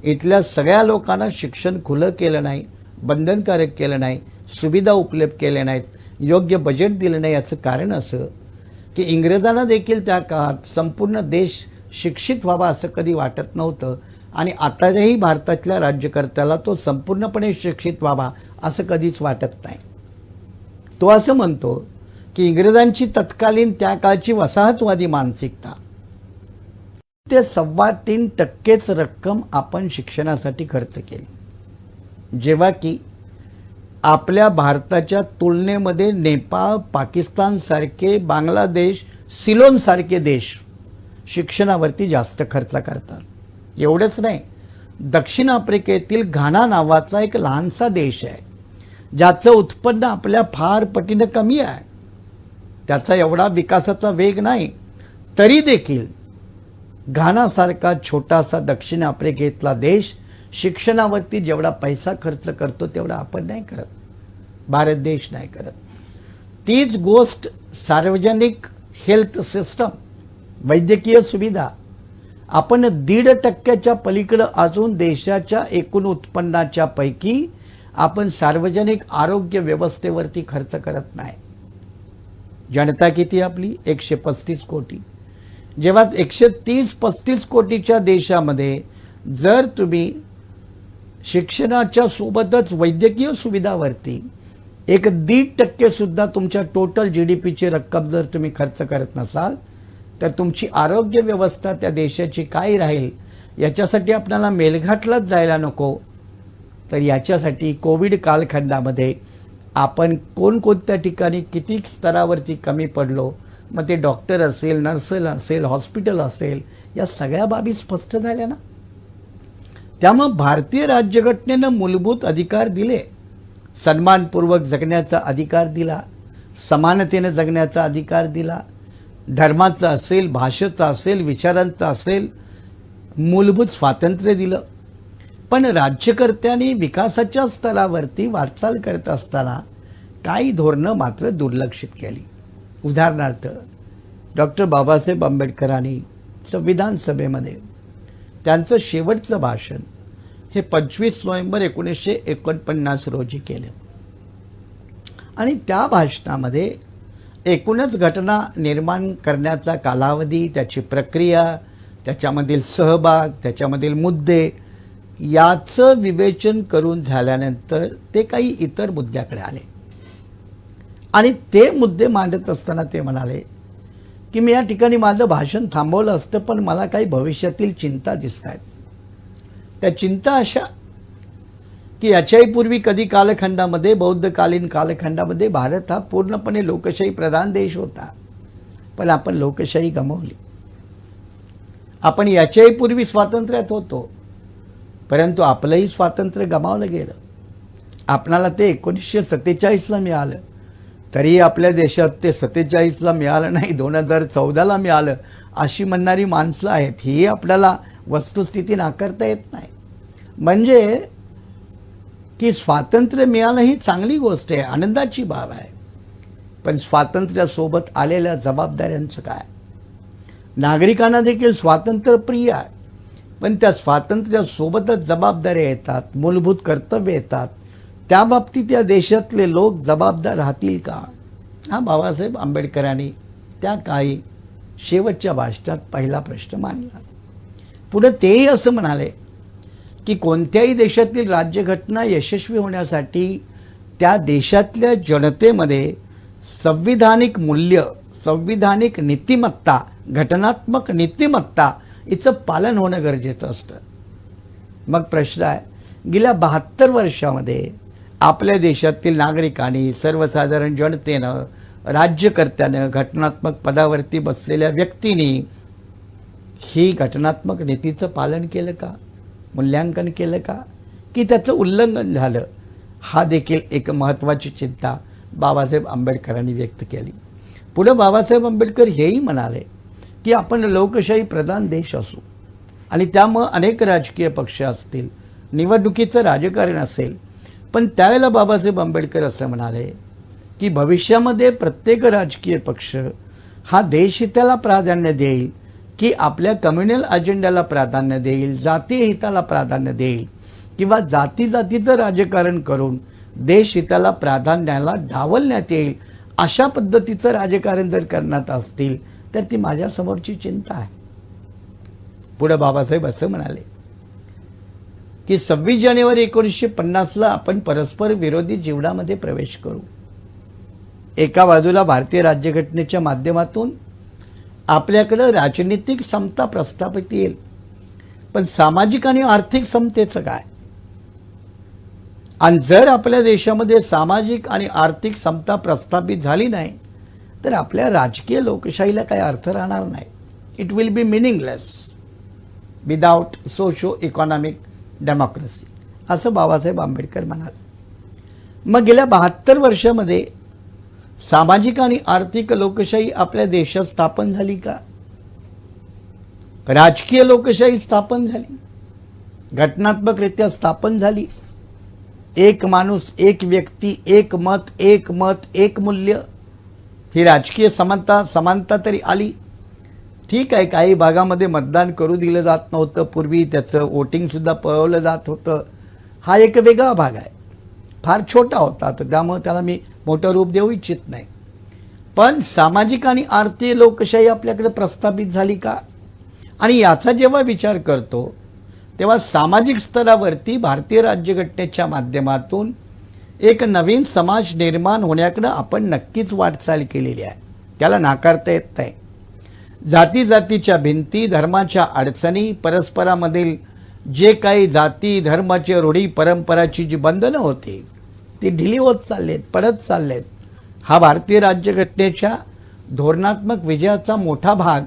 इथल्या सगळ्या लोकांना शिक्षण खुलं केलं नाही, बंधनकारक केलं नाही, सुविधा उपलब्ध केल्या नाहीत, योग्य बजेट दिलं नाही. याचं कारण असं की इंग्रजांना देखील त्या काळात संपूर्ण देश शिक्षित व्हावा असं कधी वाटत नव्हतं आणि आताच्याही भारतातल्या राज्यकर्त्याला तो संपूर्णपणे शिक्षित व्हावा असं कधीच वाटत नाही. तो असं म्हणतो की इंग्रजांची तत्कालीन त्या काळची वसाहतवादी मानसिकता, ते 3.25% रक्कम आपण शिक्षणासाठी खर्च केली, जेव्हा की आपल्या भारताच्या तुलनेमध्ये नेपाळ, पाकिस्तान सारखे, बांगलादेश, सिलोन सारखे देश शिक्षणावरती जास्त खर्च करतात. एवढंच नाही, दक्षिण आफ्रिकेतील घाना नावाचा एक लहानसा देश आहे, ज्याचं उत्पन्न आपल्या फार पटीनं कमी आहे, त्याचा एवढा विकासाचा वेग नाही, तरी देखील घानासारखा छोटासा दक्षिण आफ्रिकेतला देश शिक्षणावरती जेवढा पैसा खर्च करतो तेवढा आपण नाही करत, भारत देश नाही करत. तीच गोष्ट सार्वजनिक हेल्थ सिस्टम, वैद्यकीय सुविधा, आपण 1.5% पलीकडे अजून देशाच्या एकूण उत्पन्नाच्या पैकी आपण सार्वजनिक आरोग्य व्यवस्थेवरती खर्च करत नाही. जनता किती आपली 135 कोटी. जेव्हा 130-35 कोटीच्या देशामध्ये जर तुम्ही शिक्षणाच्या सोबतच वैद्यकीय सुविधावरती 1.5% सुद्धा तुमच्या टोटल GDPची रक्कम जर तुम्ही खर्च करत नसाल तर तुमची आरोग्य व्यवस्था त्या देशाची काय राहील. याच्यासाठी आपल्याला मेलघाटलाच जायला नको. तर याच्यासाठी कोविड कालखंडामध्ये आपण कोणकोणत्या ठिकाणी किती स्तरावरती कमी पडलो, मग ते डॉक्टर असेल, नर्स असेल, हॉस्पिटल असेल, या सगळ्या बाबी स्पष्ट झाल्या ना. त्यामुळे भारतीय राज्यघटनेनं मूलभूत अधिकार दिले, सन्मानपूर्वक जगण्याचा अधिकार दिला, समानतेने जगण्याचा अधिकार दिला, धर्माचा असेल, भाषेचा असेल, विचारांचा असेल, मूलभूत स्वातंत्र्य दिलं. पण राज्यकर्त्यांनी विकासाच्या स्तरावरती वाटचाल करत असताना काही धोरणं मात्र दुर्लक्षित केली. उदाहरणार्थ डॉक्टर बाबासाहेब आंबेडकरांनी संविधान सभेमध्ये त्यांचं शेवटचं भाषण हे 25 नोव्हेंबर 1949 रोजी केलं आणि त्या भाषणामध्ये एकूणच घटना निर्माण करण्याचा कालावधी, त्याची प्रक्रिया, त्याच्यामधील सहभाग, त्याच्यामधील मुद्दे याचं विवेचन करून झाल्यानंतर ते काही इतर मुद्द्याकडे आले आणि ते मुद्दे मांडत असताना ते म्हणाले की मी या ठिकाणी माझं भाषण थांबवलं असतं, पण मला काही भविष्यातील चिंता दिसत आहेत. त्या चिंता अशा की याच्याही पूर्वी कधी कालखंडामध्ये, बौद्धकालीन कालखंडामध्ये भारत हा पूर्णपणे लोकशाही प्रधान देश होता, पण आपण लोकशाही गमावली. आपण याच्याही पूर्वी स्वातंत्र्यात होतो, परंतु आपलंही स्वातंत्र्य गमावलं गेलं. आपणाला ते 1947ला मिळालं, तरी आपल्या देशात ते 47ला मिळालं नाही, 2014ला मिळालं अशी म्हणणारी माणसं आहेत. ही आपल्याला वस्तुस्थिती नाकारता येत नाही. म्हणजे की स्वातंत्र्य मिळालं ही चांगली गोष्ट आहे, आनंदाची बाब आहे, पण स्वातंत्र्यासोबत आलेल्या जबाबदाऱ्यांचं काय. नागरिकांना देखील स्वातंत्र्य प्रिय आहे, पण त्या स्वातंत्र्यासोबतच जबाबदाऱ्या येतात, मूलभूत कर्तव्य येतात. त्या बाबतीत या देशातले लोक जबाबदार राहतील का, हा बाबासाहेब आंबेडकरांनी त्या काळी शेवटच्या भाषणात पहिला प्रश्न मांडला. पुढे तेही असं म्हणाले की कोणत्याही देशातील राज्यघटना यशस्वी होण्यासाठी त्या देशातल्या जनतेमध्ये संविधानिक मूल्य, संविधानिक नीतिमत्ता, घटनात्मक नीतिमत्ता हिचं पालन होणं गरजेचं असतं. मग प्रश्न आहे, गेल्या 72 वर्षामध्ये आपल्या देशातील नागरिकांनी, सर्वसाधारण जनतेनं, राज्यकर्त्यानं, घटनात्मक पदावरती बसलेल्या व्यक्तींनी ही घटनात्मक नीतीचं पालन केलं का, मूल्यांकन केलं का, की त्याचं उल्लंघन झालं. हा देखील एक महत्त्वाची चिंता बाबासाहेब आंबेडकरांनी व्यक्त केली. पुढे बाबासाहेब आंबेडकर हेही म्हणाले की आपण लोकशाही प्रधान देश असू, आणि त्यामुळं अनेक राजकीय पक्ष असतील, निवडणुकीचं राजकारण असेल. पण त्यावेळेला बाबासाहेब आंबेडकर असं म्हणाले की भविष्यामध्ये प्रत्येक राजकीय पक्ष हा देशहिताला प्राधान्य देईल की आपल्या कम्युनल अजेंड्याला प्राधान्य देईल, जातीय हिताला प्राधान्य देईल किंवा जातीचं राजकारण करून देशहिताला प्राधान्याला डावलण्यात येईल, अशा पद्धतीचं राजकारण जर करण्यात असतील तर ती माझ्यासमोरची चिंता आहे. पुढे बाबासाहेब असं म्हणाले की 26 जानेवारी 1950ला आपण परस्पर विरोधी जीवनामध्ये प्रवेश करू. एका बाजूला भारतीय राज्यघटनेच्या माध्यमातून आपल्याकडं राजनीतिक समता प्रस्थापित येईल, पण सामाजिक आणि आर्थिक समतेचं काय? आणि जर आपल्या देशामध्ये सामाजिक आणि आर्थिक समता प्रस्थापित झाली नाही तर आपल्या राजकीय लोकशाहीला काही अर्थ राहणार नाही. It will be meaningless without socio economic democracy, असं बाबासाहेब आंबेडकर म्हणाले. मग गेल्या 72 वर्षामध्ये सामाजिक आणि आर्थिक लोकशाही आपल्या देशात स्थापन झाली का? राजकीय लोकशाही स्थापन झाली, घटनात्मकरित्या स्थापन झाली. एक माणूस, एक व्यक्ती, एक मत, एक मूल्य, ही राजकीय समानता तरी आली. ठीक आहे, काही भागामध्ये मतदान करू दिलं जात नव्हतं, पूर्वी त्याचं वोटिंगसुद्धा पळवलं जात होतं. हा एक वेगळा भाग आहे, फार छोटा होता, तर त्यामुळे त्याला मी मोठं रूप देऊ इच्छित नाही. पण सामाजिक आणि आर्थिक लोकशाही आपल्याकडे प्रस्थापित झाली का? आणि याचा जेव्हा विचार करतो तेव्हा सामाजिक स्तरावरती भारतीय राज्यघटनेच्या माध्यमातून एक नवीन समाज निर्माण होण्याकडे आपण नक्कीच वाटचाल केलेली आहे, त्याला नाकारता येत नाही. जातीच्या भिंती, धर्माच्या अडचणी, परस्परामधील जे काही जाती धर्माचे रूढी परंपराची जी बंधनं होती ती ढिली होत चाललेत, पडत चाललेत. हा भारतीय राज्यघटनेच्या धोरणात्मक विजयाचा मोठा भाग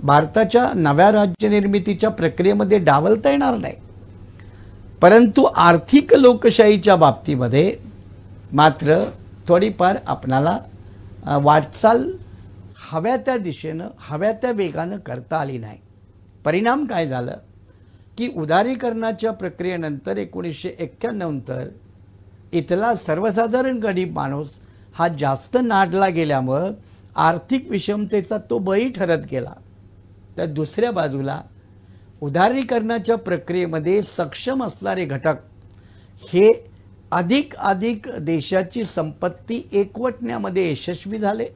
भारताच्या नव्या राज्यनिर्मितीच्या प्रक्रियेमध्ये डावलता येणार नाही. परंतु आर्थिक लोकशाहीच्या बाबतीमध्ये मात्र थोडीफार आपणाला वाटचाल हव्या त्या दिशेनं, हव्या त्या वेगानं करता आली नाही. परिणाम काय झालं की उदारीकरणाच्या प्रक्रियेनंतर 1991 नंतर इथला सर्वसाधारण गरीब माणूस हा जास्त नाडला गेल्यामुळं आर्थिक विषमतेचा तो बळी ठरत गेला. तर दुसऱ्या बाजूला उदारीकरणाच्या प्रक्रियेमध्ये सक्षम असणारे घटक हे अधिक देशाची संपत्ती एकवटण्यामध्ये यशस्वी झाले.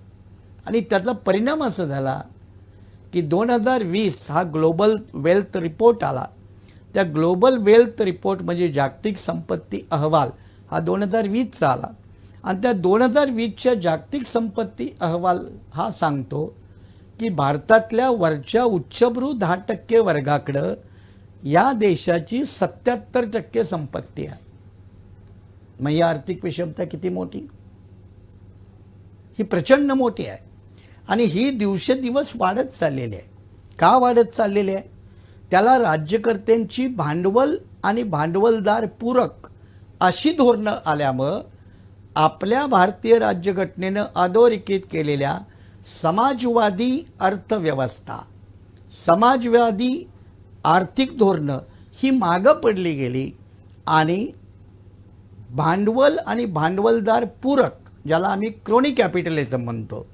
आणि त्यातला परिणाम असा झाला की 2020 हा ग्लोबल वेल्थ रिपोर्ट आला. त्या ग्लोबल वेल्थ रिपोर्ट म्हणजे जागतिक संपत्ती अहवाल हा 2020चा आला. आणि त्या 2020च्या जागतिक संपत्ती अहवाल हा सांगतो की भारतातल्या वरच्या उच्चभ्रू 10% वर्गाकडं या देशाची 77% संपत्ती आहे. मग ही आर्थिक विषमता किती मोठी? ही प्रचंड मोठी आहे आणि ही दिवसेदिवस वाढत चाललेली आहे. का वाढत चाललेली आहे? त्याला राज्यकर्त्यांची भांडवल आणि भांडवलदार पूरक अशी धोरणं आल्यामुळं आपल्या भारतीय राज्यघटनेनं अधोरेखित केलेल्या समाजवादी अर्थव्यवस्था, समाजवादी आर्थिक धोरणं ही मागं पडली गेली आणि भांडवल आणि भांडवलदार पूरक, ज्याला आम्ही क्रोनी कॅपिटलिझम म्हणतो,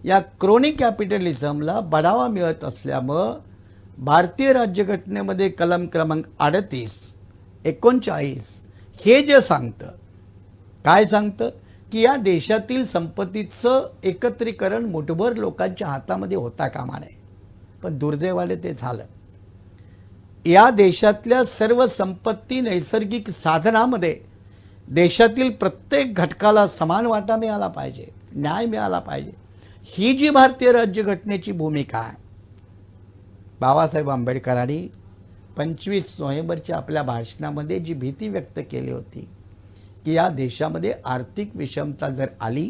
या क्रोनी कॅपिटलिझमला बढावा मिळत असल्यामुळं भारतीय राज्यघटनेमध्ये कलम क्रमांक 38, 39 हे जे सांगतं, काय सांगतं की या देशातील संपत्तीचं एकत्रीकरण मुठभर लोकांच्या हातामध्ये होता कामा नये. पण दुर्दैवाने ते झालं. या देशातल्या सर्व संपत्ती नैसर्गिक साधनामध्ये देशातील प्रत्येक घटकाला समान वाटा मिळाला पाहिजे, न्याय मिळाला पाहिजे. ही जी भारतीय राज्यघटनेची भूमिका आहे, बाबासाहेब आंबेडकरांनी 25 नोव्हेंबरच्या आपल्या भाषणामध्ये जी भीती व्यक्त केली होती की या देशामध्ये आर्थिक विषमता जर आली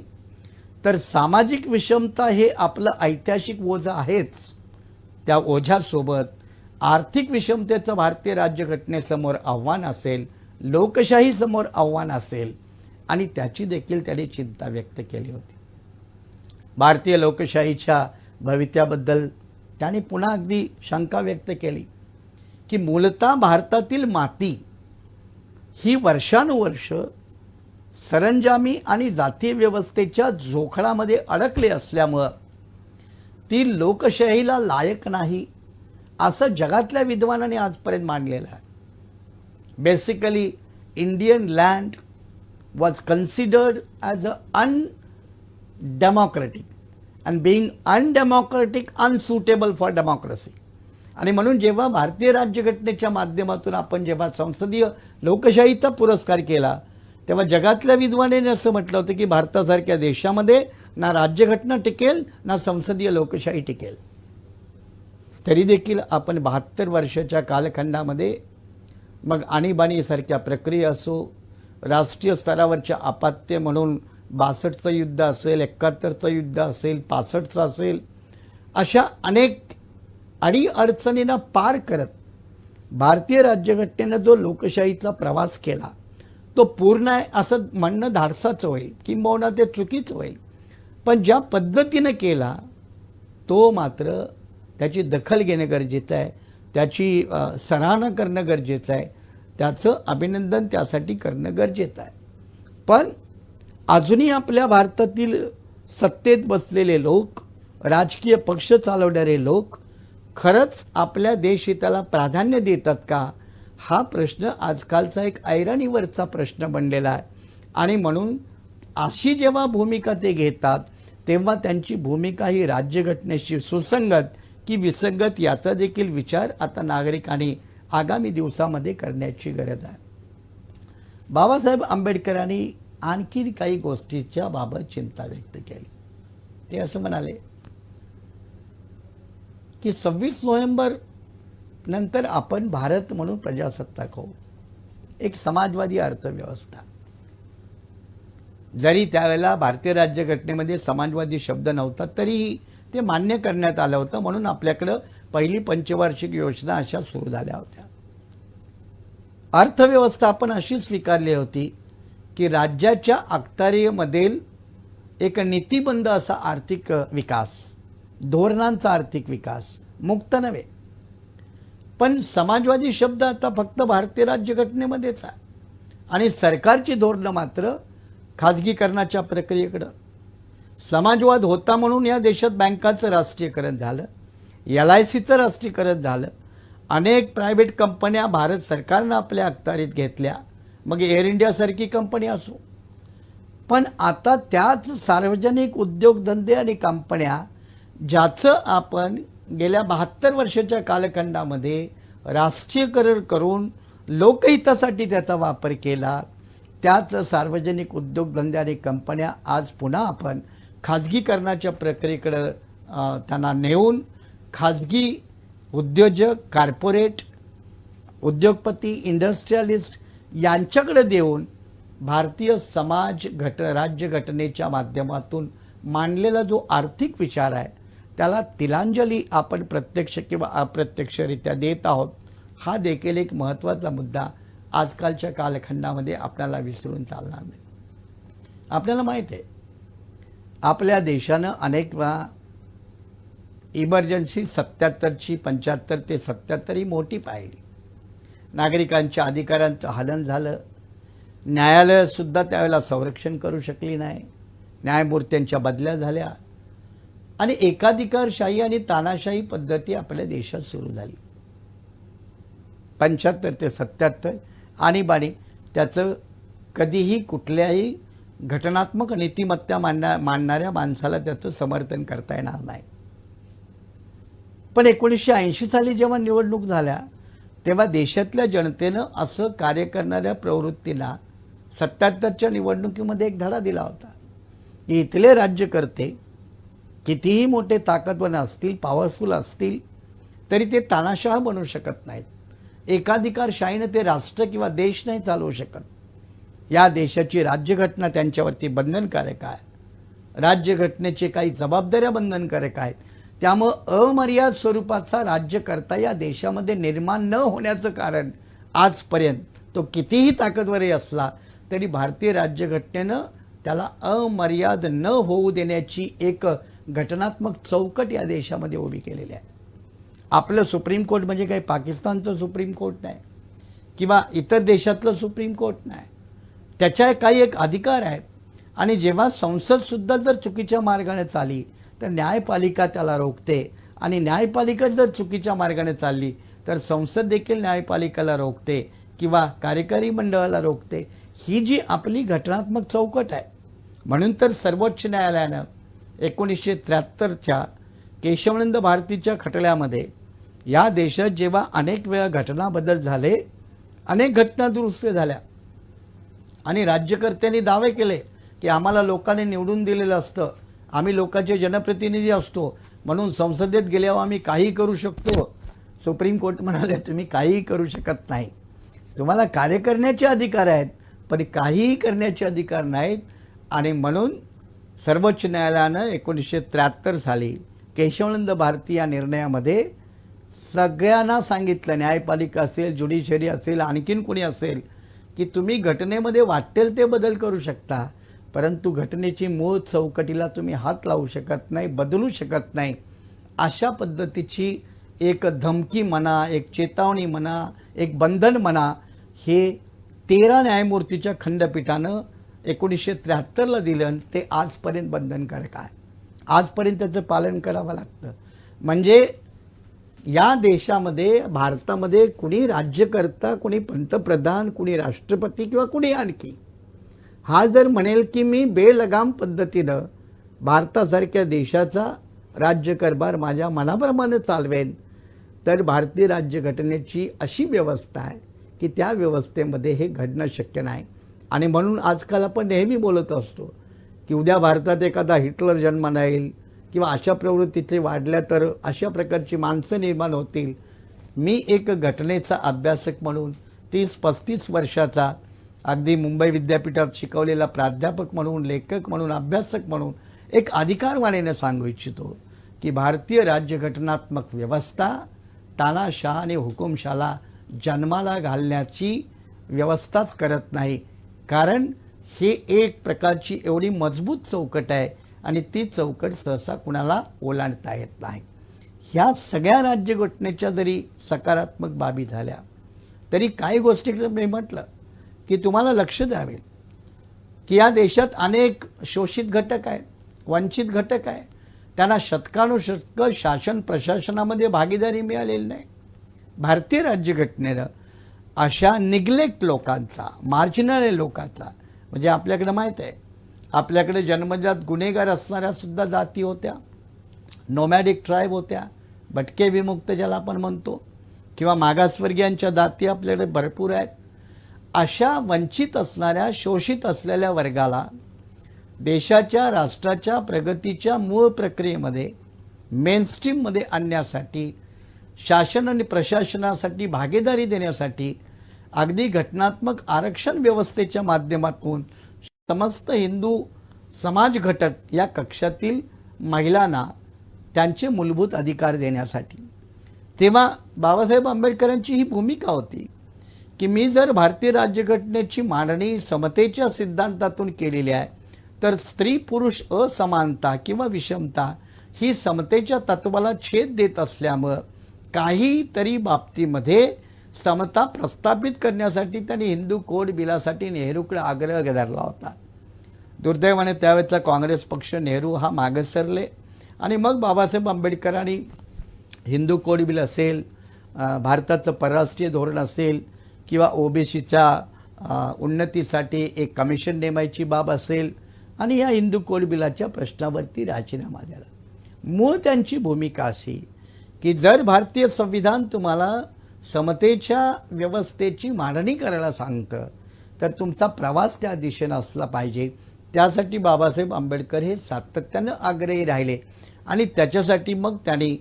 तर सामाजिक विषमता हे आपलं ऐतिहासिक ओझं आहेच, त्या ओझ्यासोबत आर्थिक विषमतेचं भारतीय राज्यघटनेसमोर आव्हान असेल, लोकशाहीसमोर आव्हान असेल आणि त्याची देखील त्यांनी चिंता व्यक्त केली होती. भारतीय लोकशाहीच्या भवित्याबद्दल त्यांनी पुन्हा अगदी शंका व्यक्त केली की मूलतः भारतातील माती ही वर्षानुवर्ष सरंजामी आणि जातीय व्यवस्थेच्या जोखडामध्ये अडकले असल्यामुळं ती लोकशाहीला लायक नाही असं जगातल्या विद्वानांनी आजपर्यंत मांडलेलं आहे. Basically Indian land was considered as a undemocratic and being undemocratic unsuitable for democracy. आणि म्हणून जेव्हा भारतीय राज्यघटनेच्या माध्यमातून आपण जेव्हा संसदीय लोकशाहीचा पुरस्कार केला तेव्हा जगातल्या विद्वानांनी असं म्हटलं होतं की भारतासारख्या देशामध्ये ना राज्यघटना टिकेल ना संसदीय लोकशाही टिकेल. तरी देखील आपण 72 वर्षाच्या कालखंडामध्ये मग आणीबाणीसारख्या प्रक्रिया असो, राष्ट्रीय स्तरावरच्या अपत्य म्हणून 62चं युद्ध असेल, 71चं युद्ध असेल, 65चं असेल, अशा अनेक अडीअडचणींना पार करत भारतीय राज्यघटनेनं जो लोकशाहीचा प्रवास केला तो पूर्ण आहे असं म्हणणं धाडसाचं होईल, किंबहुना ते चुकीचं होईल. पण ज्या पद्धतीनं केला तो मात्र त्याची दखल घेणं गरजेचं आहे, त्याची सराहना करणं गरजेचं आहे, त्याचं अभिनंदन त्यासाठी करणं गरजेचं आहे. पण अजूनही आपल्या भारतातील सत्तेत बसलेले लोक, राजकीय पक्ष चालवणारे लोक खरंच आपल्या देशहिताला प्राधान्य देतात का, हा प्रश्न आजकालचा एक ऐरणीवरचा प्रश्न बनलेला आहे. आणि म्हणून अशी जेव्हा भूमिका ते घेतात तेव्हा त्यांची भूमिका ही राज्यघटनेशी सुसंगत की विसंगत याचा देखील विचार आता नागरिकांनी आगामी दिवसामध्ये करण्याची गरज आहे. बाबासाहेब आंबेडकरांनी आणखी काही गोष्टीच्या बाबत चिंता व्यक्त केली. ते असं म्हणाले की 26 नोव्हेंबर नंतर आपण भारत म्हणून प्रजासत्ताक होऊ, एक समाजवादी अर्थव्यवस्था. जरी त्यावेळेला भारतीय राज्यघटनेमध्ये समाजवादी शब्द नव्हता तरीही ते मान्य करण्यात आलं होतं, म्हणून आपल्याकडं पहिली पंचवार्षिक योजना अशा सुरू झाल्या होत्या. अर्थव्यवस्था आपण अशी स्वीकारली होती की राज्याच्या अखत्यारीमधील एक नीतिबद्ध असा आर्थिक विकास, धोरणांचा आर्थिक विकास, मुक्त नव्हे. पण समाजवादी शब्द आता फक्त भारतीय राज्यघटनेमध्येच आहे आणि सरकारची धोरणं मात्र खाजगीकरणाच्या प्रक्रियेकडं. समाजवाद होता म्हणून या देशात बँकांचं राष्ट्रीयकरण झालं, LICचं राष्ट्रीयकरण झालं, अनेक प्रायव्हेट कंपन्या भारत सरकारनं आपल्या अखत्यारीत घेतल्या, मग एअर इंडियासारखी कंपनी असो. पण आता त्याच सार्वजनिक उद्योगधंदे आणि कंपन्या ज्याचं आपण गेल्या 72 वर्षाच्या कालखंडामध्ये राष्ट्रीयकरण करून लोकहितासाठी त्याचा वापर केला, त्याच सार्वजनिक उद्योगधंदे आणि कंपन्या आज पुन्हा आपण खाजगीकरणाच्या प्रक्रियेकडे त्यांना नेऊन खाजगी उद्योजक, कॉर्पोरेट उद्योगपती, इंडस्ट्रियलिस्ट यांच्याकडे देऊन भारतीय राज्यघटनेच्या माध्यमातून मांडलेला जो आर्थिक विचार आहे त्याला तिलांजली आपण प्रत्यक्ष किंवा अप्रत्यक्षरित्या देत आहोत. हा देखील एक महत्त्वाचा मुद्दा आजकालच्या कालखंडामध्ये आपल्याला विसरून चालणार नाही. आपल्याला माहीत आहे आपल्या देशानं अनेक वेळा इमर्जन्सी 77ची 75 ते 77 ही मोठी पाहिली. नागरिकांच्या अधिकारांचं हनन झालं, न्यायालयंसुद्धा त्यावेळेला संरक्षण करू शकली नाही, न्यायमूर्त्यांच्या बदल्या झाल्या आणि एकाधिकारशाही आणि तानाशाही पद्धती आपल्या देशात सुरू झाली. 75 ते 77 आणीबाणी त्याचं कधीही कुठल्याही घटनात्मक नीतिमत्ता मांडणाऱ्या माणसाला त्याचं समर्थन करता येणार नाही. पण 1980 साली जेव्हा निवडणूक झाल्या तेव्हा देशातल्या जनतेनं असं कार्य करणाऱ्या प्रवृत्तीला 77च्या निवडणुकीमध्ये एक धडा दिला होता की इथले राज्यकर्ते कितीही मोठे ताकदवान असतील, पॉवरफुल असतील, तरी ते तानाशाह बनू शकत नाहीत. एकाधिकारशाहीनं ते राष्ट्र किंवा देश नाही चालवू शकत. या देशाची राज्यघटना त्यांच्यावरती बंधनकारक आहे, राज्यघटनेचे काही जबाबदाऱ्या बंधनकारक आहेत. त्यामुळं अमर्याद स्वरूपाचा राज्यकर्ता या देशामध्ये निर्माण न होण्याचं कारण आजपर्यंत तो कितीही ताकदवारी असला तरी भारतीय राज्यघटनेनं त्याला अमर्याद न होऊ देण्याची एक घटनात्मक चौकट या देशामध्ये उभी केलेली आहे. आपलं सुप्रीम कोर्ट म्हणजे काही पाकिस्तानचं सुप्रीम कोर्ट नाही किंवा इतर देशातलं सुप्रीम कोर्ट नाही. त्याच्या काही एक अधिकार आहेत आणि जेव्हा संसदसुद्धा जर चुकीच्या मार्गाने चालली तर न्यायपालिका त्याला रोखते आणि न्यायपालिका जर चुकीच्या मार्गाने चालली तर संसद देखील न्यायपालिकेला रोखते किंवा कार्यकारी मंडळाला रोखते. ही जी आपली घटनात्मक चौकट आहे. म्हणून तर सर्वोच्च न्यायालयानं 1973च्या केशवानंद भारतीच्या खटल्यामध्ये या देशात जेव्हा अनेक वेळा घटना बदल झाले, अनेक घटना दुरुस्त झाल्या आणि राज्यकर्त्यांनी दावे केले की आम्हाला लोकांनी निवडून दिलेलं असतं, आम्ही लोकांचे जनप्रतिनिधी असतो, म्हणून संसदेत गेल्यावर आम्ही काही करू शकतो. सुप्रीम कोर्ट म्हणाले तुम्ही काहीही करू शकत नाही, तुम्हाला कार्य करण्याचे अधिकार आहेत पण काहीही करण्याचे अधिकार नाहीत. आणि म्हणून सर्वोच्च न्यायालयानं 1973 साली केशवानंद भारती या निर्णयामध्ये सगळ्यांना सांगितलं, न्यायपालिका असेल, ज्युडिशरी असेल, आणखीन कोणी असेल, की तुम्ही घटनेमध्ये वाटेल ते बदल करू शकता परंतु घटनेची मूळ चौकटीला तुम्ही हात लावू शकत नाही, बदलू शकत नाही. अशा पद्धतीची एक धमकी म्हणा, एक चेतावणी म्हणा, एक बंधन म्हणा, हे 13 न्यायमूर्तीच्या खंडपीठानं 1973ला दिलं. ते आजपर्यंत बंधनकारक आहे, आजपर्यंत त्याचं पालन करावं लागतं. म्हणजे या देशामध्ये, भारतामध्ये कुणी राज्यकर्ता, कुणी पंतप्रधान, कुणी राष्ट्रपती किंवा कुणी आणखी हा जर म्हणेल की मी बेलगाम पद्धतीनं भारतासारख्या देशाचा राज्यकारभार माझ्या मनाप्रमाणे चालवेन तर भारतीय राज्यघटनेची अशी व्यवस्था आहे की त्या व्यवस्थेमध्ये हे घडणं शक्य नाही. आणि म्हणून आजकाल आपण नेहमी बोलत असतो की उद्या भारतात एखादा हिटलर जन्माला येईल किंवा अशा प्रवृत्तीतले वाढल्या तर अशा प्रकारची माणसं निर्माण होतील. मी एक घटनेचा अभ्यासक म्हणून 30-35 वर्षाचा अगदी मुंबई विद्यापीठात शिकवलेला प्राध्यापक म्हणून, लेखक म्हणून, अभ्यासक म्हणून एक अधिकारवाणीने सांगू इच्छितो की भारतीय राज्यघटनात्मक व्यवस्था तानाशाह आणि हुकुमशाला जन्माला घालण्याची व्यवस्थाच करत नाही. कारण हे एक प्रकारची एवढी मजबूत चौकट आहे आणि ती चौकट सहसा कुणाला ओलांडता येत नाही. ह्या सगळ्या राज्यघटनेच्या जरी सकारात्मक बाबी झाल्या तरी काही गोष्टीकडे मी म्हटलं की तुम्हाला लक्ष द्यावे की या देशात अनेक शोषित घटक आहेत, वंचित घटक आहेत, त्यांना शतकानुशतकं शासन प्रशासनामध्ये भागीदारी मिळालेली नाही. भारतीय राज्यघटनेनं अशा निग्लेक्ट लोकांचा, मार्जिनल लोकांचा, म्हणजे आपल्याकडे माहीत आहे आपल्याकडे जन्मजात गुन्हेगार असणाऱ्या सुद्धा जाती होत्या, नोमॅडिक ट्राईब होत्या, भटके विमुक्त ज्याला आपण म्हणतो, किंवा मागासवर्गीयांच्या जाती आपल्याकडे भरपूर आहेत. अशा वंचित असणाऱ्या, शोषित असलेल्या वर्गाला देशाच्या, राष्ट्राच्या प्रगतीच्या मूळ प्रक्रियेमध्ये मेनस्ट्रीममध्ये आणण्यासाठी, शासन आणि प्रशासनासाठी भागीदारी देण्यासाठी अगदी घटनात्मक आरक्षण व्यवस्थेच्या माध्यमातून समस्त हिंदू समाज घटक या कक्षातील महिलांना त्यांचे मूलभूत अधिकार देण्यासाठी. तेव्हा बाबासाहेब आंबेडकरांची ही भूमिका होती की मी जर भारतीय राज्यघटनेची मांडणी समतेच्या सिद्धांतातून केलेली आहे तर स्त्री पुरुष असमानता किंवा विषमता ही समतेच्या तत्वाला छेद देत असल्यामुळं काहीतरी बाबतीमध्ये समता प्रस्थापित करण्यासाठी त्यांनी हिंदू कोड बिलासाठी नेहरूकडे आग्रह धरला होता. दुर्दैवाने त्यावेळेचा काँग्रेस पक्ष, नेहरू हा मागे सरले आणि मग बाबासाहेब आंबेडकरांनी हिंदू कोड बिल असेल, भारताचं परराष्ट्रीय धोरण असेल किंवा ओबीसीच्या उन्नतीसाठी एक कमिशन नेमायची बाब असेल आणि या हिंदू कोड बिलाच्या प्रश्नावरती राजीनामा दिला. मूळ त्यांची भूमिका अशी की जर भारतीय संविधान तुम्हाला समतेच्या व्यवस्थेची मांडणी करायला सांगतं तर तुमचा प्रवास त्या दिशेनं असला पाहिजे. त्यासाठी बाबासाहेब आंबेडकर हे सातत्यानं आग्रही राहिले आणि त्याच्यासाठी मग त्यांनी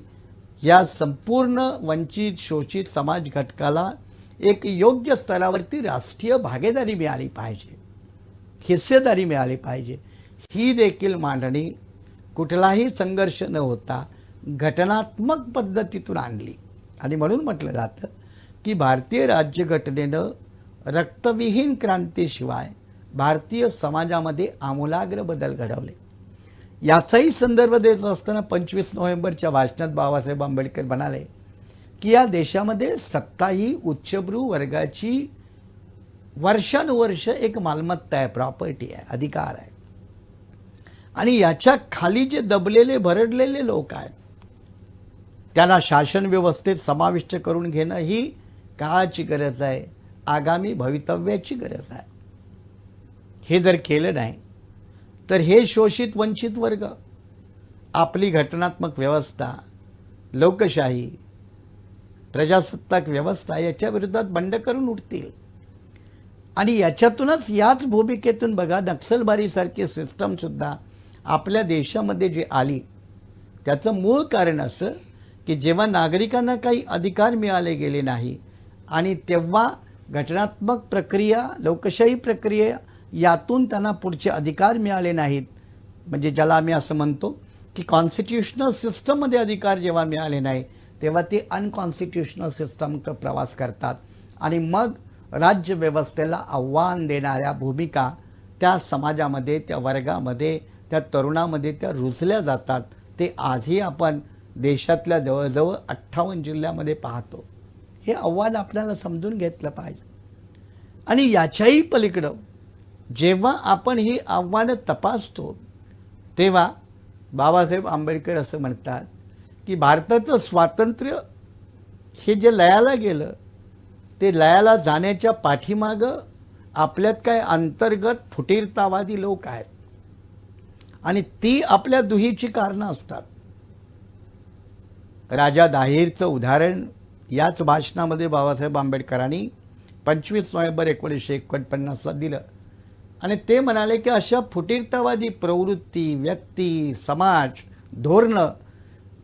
या संपूर्ण वंचित, शोषित समाज घटकाला एक योग्य स्तरावरती राष्ट्रीय भागीदारी मिळाली पाहिजे, हिस्सेदारी मिळाली पाहिजे. ही देखील मांडणी कुठलाही संघर्ष न होता घटनात्मक पद्धतीतून आणली आणि म्हणून म्हटलं जातं की भारतीय राज्यघटनेनं रक्तविहीन क्रांतीशिवाय भारतीय समाजामध्ये आमूलाग्र बदल घडवले. याचाही संदर्भ द्यायचा असताना 25 नोव्हेंबरच्या भाषणात बाबासाहेब आंबेडकर म्हणाले की या देशामध्ये सत्ता ही उच्चभ्रू वर्गाची वर्षानुवर्ष एक मालमत्ता आहे, प्रॉपर्टी आहे, अधिकार आहे. आणि याच्या खाली जे दबलेले भरडलेले लोक आहेत त्यांना शासन व्यवस्थेत समाविष्ट करून घेणं ही काळाची गरज आहे, आगामी भवितव्याची गरज आहे. हे जर केलं नाही तर हे शोषित वंचित वर्ग आपली घटनात्मक व्यवस्था, लोकशाही, प्रजासत्ताक व्यवस्था याच्या विरोधात बंड करून उठतील. आणि याच्यातूनच, याच भूमिकेतून बघा, नक्षलबारीसारखी सिस्टम सुद्धा आपल्या देशामध्ये जी आली त्याचं मूळ कारण असं की जेव्हा नागरिकांना काही अधिकार मिळाले गेले नाही आणि तेव्हा घटनात्मक प्रक्रिया, लोकशाही प्रक्रिया यातून त्यांना पुढचे अधिकार मिळाले नाहीत, म्हणजे ज्याला आम्ही असं म्हणतो की कॉन्स्टिट्यूशनल सिस्टममध्ये अधिकार जेव्हा मिळाले नाही तेव्हा ते अनकॉन्स्टिट्यूशनल सिस्टमकडे प्रवास करतात आणि मग राज्यव्यवस्थेला आव्हान देणाऱ्या भूमिका त्या समाजामध्ये, त्या वर्गामध्ये, त्या तरुणामध्ये त्या रुजल्या जातात. ते आजही आपण देशातल्या जवळजवळ 58 जिल्ह्यामध्ये पाहतो. हे आव्हान आपल्याला समजून घेतलं पाहिजे. आणि याच्याही पलीकडं जेव्हा आपण ही आव्हानं तपासतो तेव्हा बाबासाहेब आंबेडकर असं म्हणतात की भारताचं स्वातंत्र्य हे जे लयाला गेलं ते लयाला जाण्याच्या पाठीमागं आपल्यात काय अंतर्गत फुटीरतावादी लोक आहेत आणि ती आपल्या दुहीची कारणं असतात. राजा दाहिरचं उदाहरण याच भाषणामध्ये बाबासाहेब आंबेडकरांनी 25 नोव्हेंबर 1949ला दिलं आणि ते म्हणाले की अशा फुटीरतावादी प्रवृत्ती, व्यक्ती, समाज, धोरणं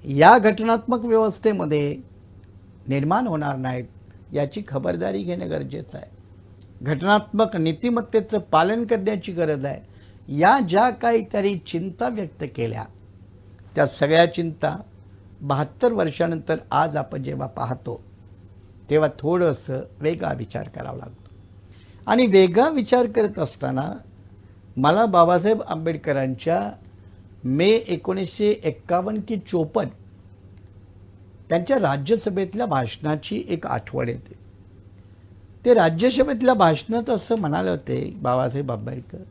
या घटनात्मक व्यवस्थेमध्ये निर्माण होणार नाहीत याची खबरदारी घेणं गरजेचं आहे. घटनात्मक नीतिमत्तेचं पालन करण्याची गरज आहे. या ज्या काहीतरी चिंता व्यक्त केल्या त्या सगळ्या चिंता 72 वर्षानंतर आज आपण जेव्हा पाहतो तेव्हा थोडंसं वेगळा विचार करावा लागतो. आणि वेगळा विचार करत असताना मला बाबासाहेब आंबेडकरांच्या मे 1951 की 54 त्यांच्या राज्यसभेतल्या भाषणाची एक आठवण येते. ते राज्यसभेतल्या भाषणात असं म्हणाले होते बाबासाहेब आंबेडकर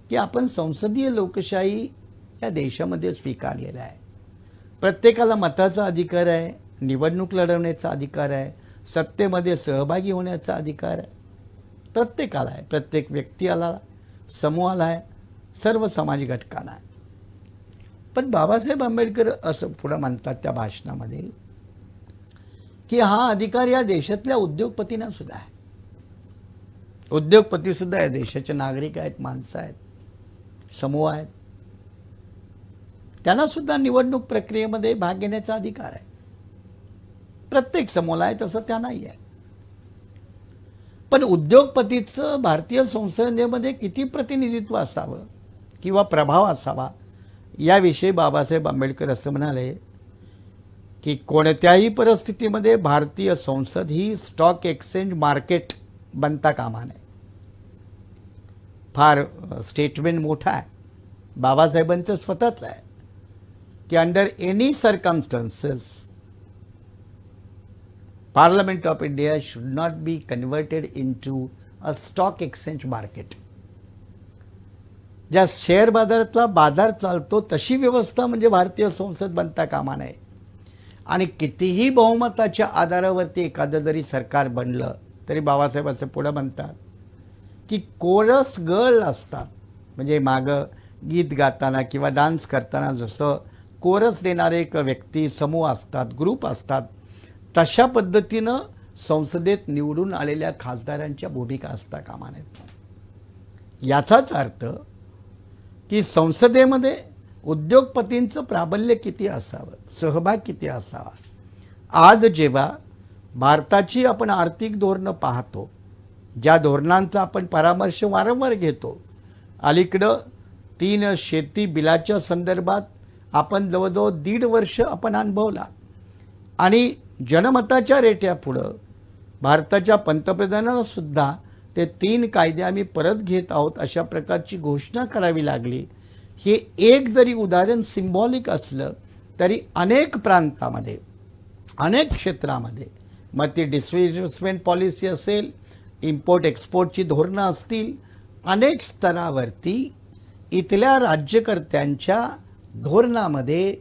की आपण संसदीय लोकशाही या देशामध्ये स्वीकारलेला आहे. प्रत्येकाला मताचा अधिकार आहे, निवडणूक लढवण्याचा अधिकार आहे, सत्तेमध्ये सहभागी होण्याचा अधिकार आहे, प्रत्येकाला आहे, प्रत्येक व्यक्तीला, समूहाला आहे, सर्व समाज घटकांना आहे. पण बाबासाहेब आंबेडकर असं पुढं म्हणतात त्या भाषणामध्ये की हा अधिकार या देशातल्या उद्योगपतींना सुद्धा आहे. उद्योगपती सुद्धा या देशाचे नागरिक आहेत, माणसं आहेत, समूह आहेत, त्यांना सुद्धा निवडणूक प्रक्रियेमध्ये भाग घेण्याचा अधिकार आहे. प्रत्येक समूहाला आहे तसं त्यांनाही आहे. पण उद्योगपतीचं भारतीय संसदेमध्ये किती प्रतिनिधित्व असावं किंवा प्रभाव असावा याविषयी बाबासाहेब आंबेडकर असं म्हणाले की कोणत्याही परिस्थितीमध्ये भारतीय संसद ही स्टॉक एक्सचेंज मार्केट बनता कामा नये. फार स्टेटमेंट मोठा आहे, बाबासाहेबांचं स्वतःच आहे की under any circumstances parliament of India should not be converted into a stock exchange market. ज्या शेअर बाजारातला बाजार चालतो तशी व्यवस्था म्हणजे भारतीय संसद बनता कामा नये. आणि कितीही बहुमताच्या आधारावरती एखादं जरी सरकार बनलं तरी बाबासाहेब असं पुढं म्हणतात की कोरस गर्ल असतात, म्हणजे मागं गीत गाताना किंवा डान्स करताना जसं कोरस देणारे एक व्यक्ती, समूह असतात, ग्रुप असतात, तशा पद्धतीनं संसदेत निवडून आलेल्या खासदारांच्या भूमिका असता कामा नयेत. याचाच अर्थ की संसदेमध्ये उद्योगपतींचं प्राबल्य किती असावं, सहभाग किती असावा. आज जेव्हा भारताची आपण आर्थिक धोरणं पाहतो, ज्या धोरणांचा आपण परामर्श वारंवार घेतो, अलीकडं 3 शेती बिलाच्या संदर्भात आपण जवळजवळ 1.5 वर्ष आपण अनुभवला आणि जनमताच्या रेट्यापुढं भारताच्या पंतप्रधानांना सुद्धा ते 3 कायदे आम्ही परत घेत आहोत अशा प्रकारची घोषणा करावी लागली. हे एक जरी उदाहरण सिम्बॉलिक असलं तरी अनेक प्रांतामध्ये अनेक क्षेत्रामध्ये, मग ती डिस्इन्व्हेस्टमेंट पॉलिसी असेल, इम्पोर्ट एक्सपोर्टची धोरणं असतील, अनेक स्तरावरती इथल्या राज्यकर्त्यांच्या धोरणामध्ये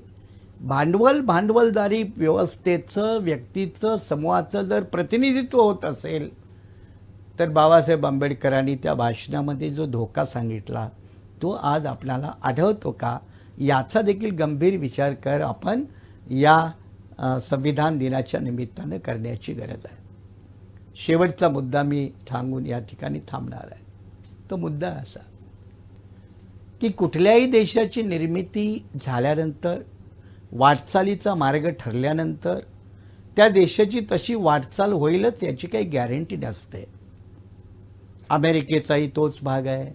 भांडवलदारी व्यवस्थेचं, व्यक्तीचं, समूहाचं जर प्रतिनिधित्व होत असेल, तर बाबासाहेब आंबेडकरांनी त्या भाषणामध्ये जो धोका सांगितला तो आज आपल्याला आढळतो का, याचा देखील गंभीर विचार कर आपण या संविधान दिनाच्या निमित्तानं करण्याची गरज आहे. शेवटचा मुद्दा मी सांगून या ठिकाणी थांबणार आहे. तो मुद्दा असा की कुठल्याही देशाची निर्मिती झाल्यानंतर, वाटचालीचा मार्ग ठरल्यानंतर त्या देशाची तशी वाटचाल होईलच याची काही गॅरंटी नसते. अमेरिकेचाही तोच भाग आहे,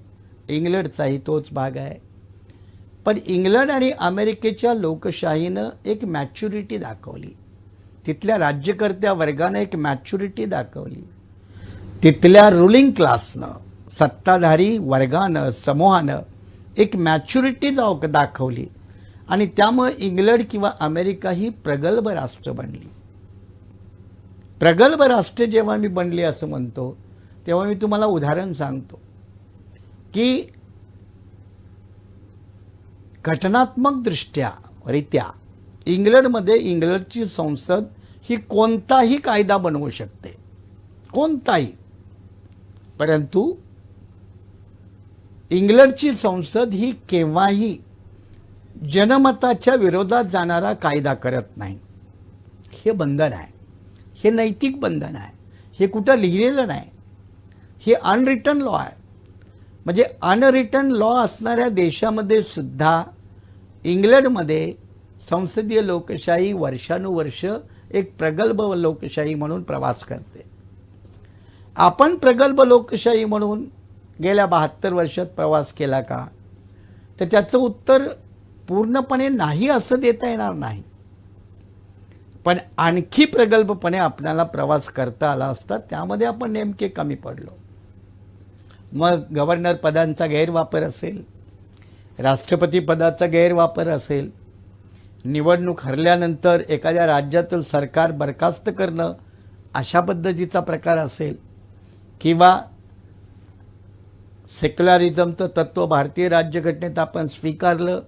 इंग्लंडचाही तोच भाग आहे. पण इंग्लंड आणि अमेरिकेच्या लोकशाहीनं एक मॅच्युरिटी दाखवली, तिथल्या राज्यकर्त्या वर्गानं एक मॅच्युरिटी दाखवली, तिथल्या रुलिंग क्लासनं, सत्ताधारी वर्गानं, समूहानं एक मॅच्युरिटी दाखवली आणि त्यामुळे इंग्लंड किंवा अमेरिका ही प्रगल्भ राष्ट्र बनली. प्रगल्भ राष्ट्र जेव्हा मी बनली असं म्हणतो तेव्हा मी तुम्हाला उदाहरण सांगतो की घटनात्मक दृष्ट्या रित्या इंग्लंडमध्ये इंग्लंडची संसद ही कोणताही कायदा बनवू शकते, कोणताही. परंतु इंग्लंडची संसद ही केव्हाही जनमताच्या विरोधात जाणारा कायदा करत नाही. हे बंधन आहे, हे नैतिक बंधन आहे, हे कुठं लिहिलेलं नाही, हे अनरिटन लॉ आहे. म्हणजे अनरिटन लॉ असणाऱ्या देशामध्ये सुद्धा इंग्लंडमध्ये संसदीय लोकशाही वर्षानुवर्ष एक प्रगल्भ लोकशाही म्हणून प्रवास करते. आपण प्रगल्भ लोकशाही म्हणून गेल्या 72 वर्षात प्रवास केला का, तर त्याचं उत्तर पूर्णपणे नाही असं देता येणार नाही. पण आणखी प्रगल्भपणे आपल्याला प्रवास करता आला असता, त्यामध्ये आपण नेमके कमी पडलो. मग गव्हर्नर पदांचा गैरवापर असेल, राष्ट्रपती पदाचा गैरवापर असेल, निवडणूक हरल्यानंतर एखाद्या राज्यातील सरकार बरखास्त करणं अशा पद्धतीचा प्रकार असेल, किंवा सेक्युलरिझमचं तत्त्व भारतीय राज्यघटनेत आपण स्वीकारलं,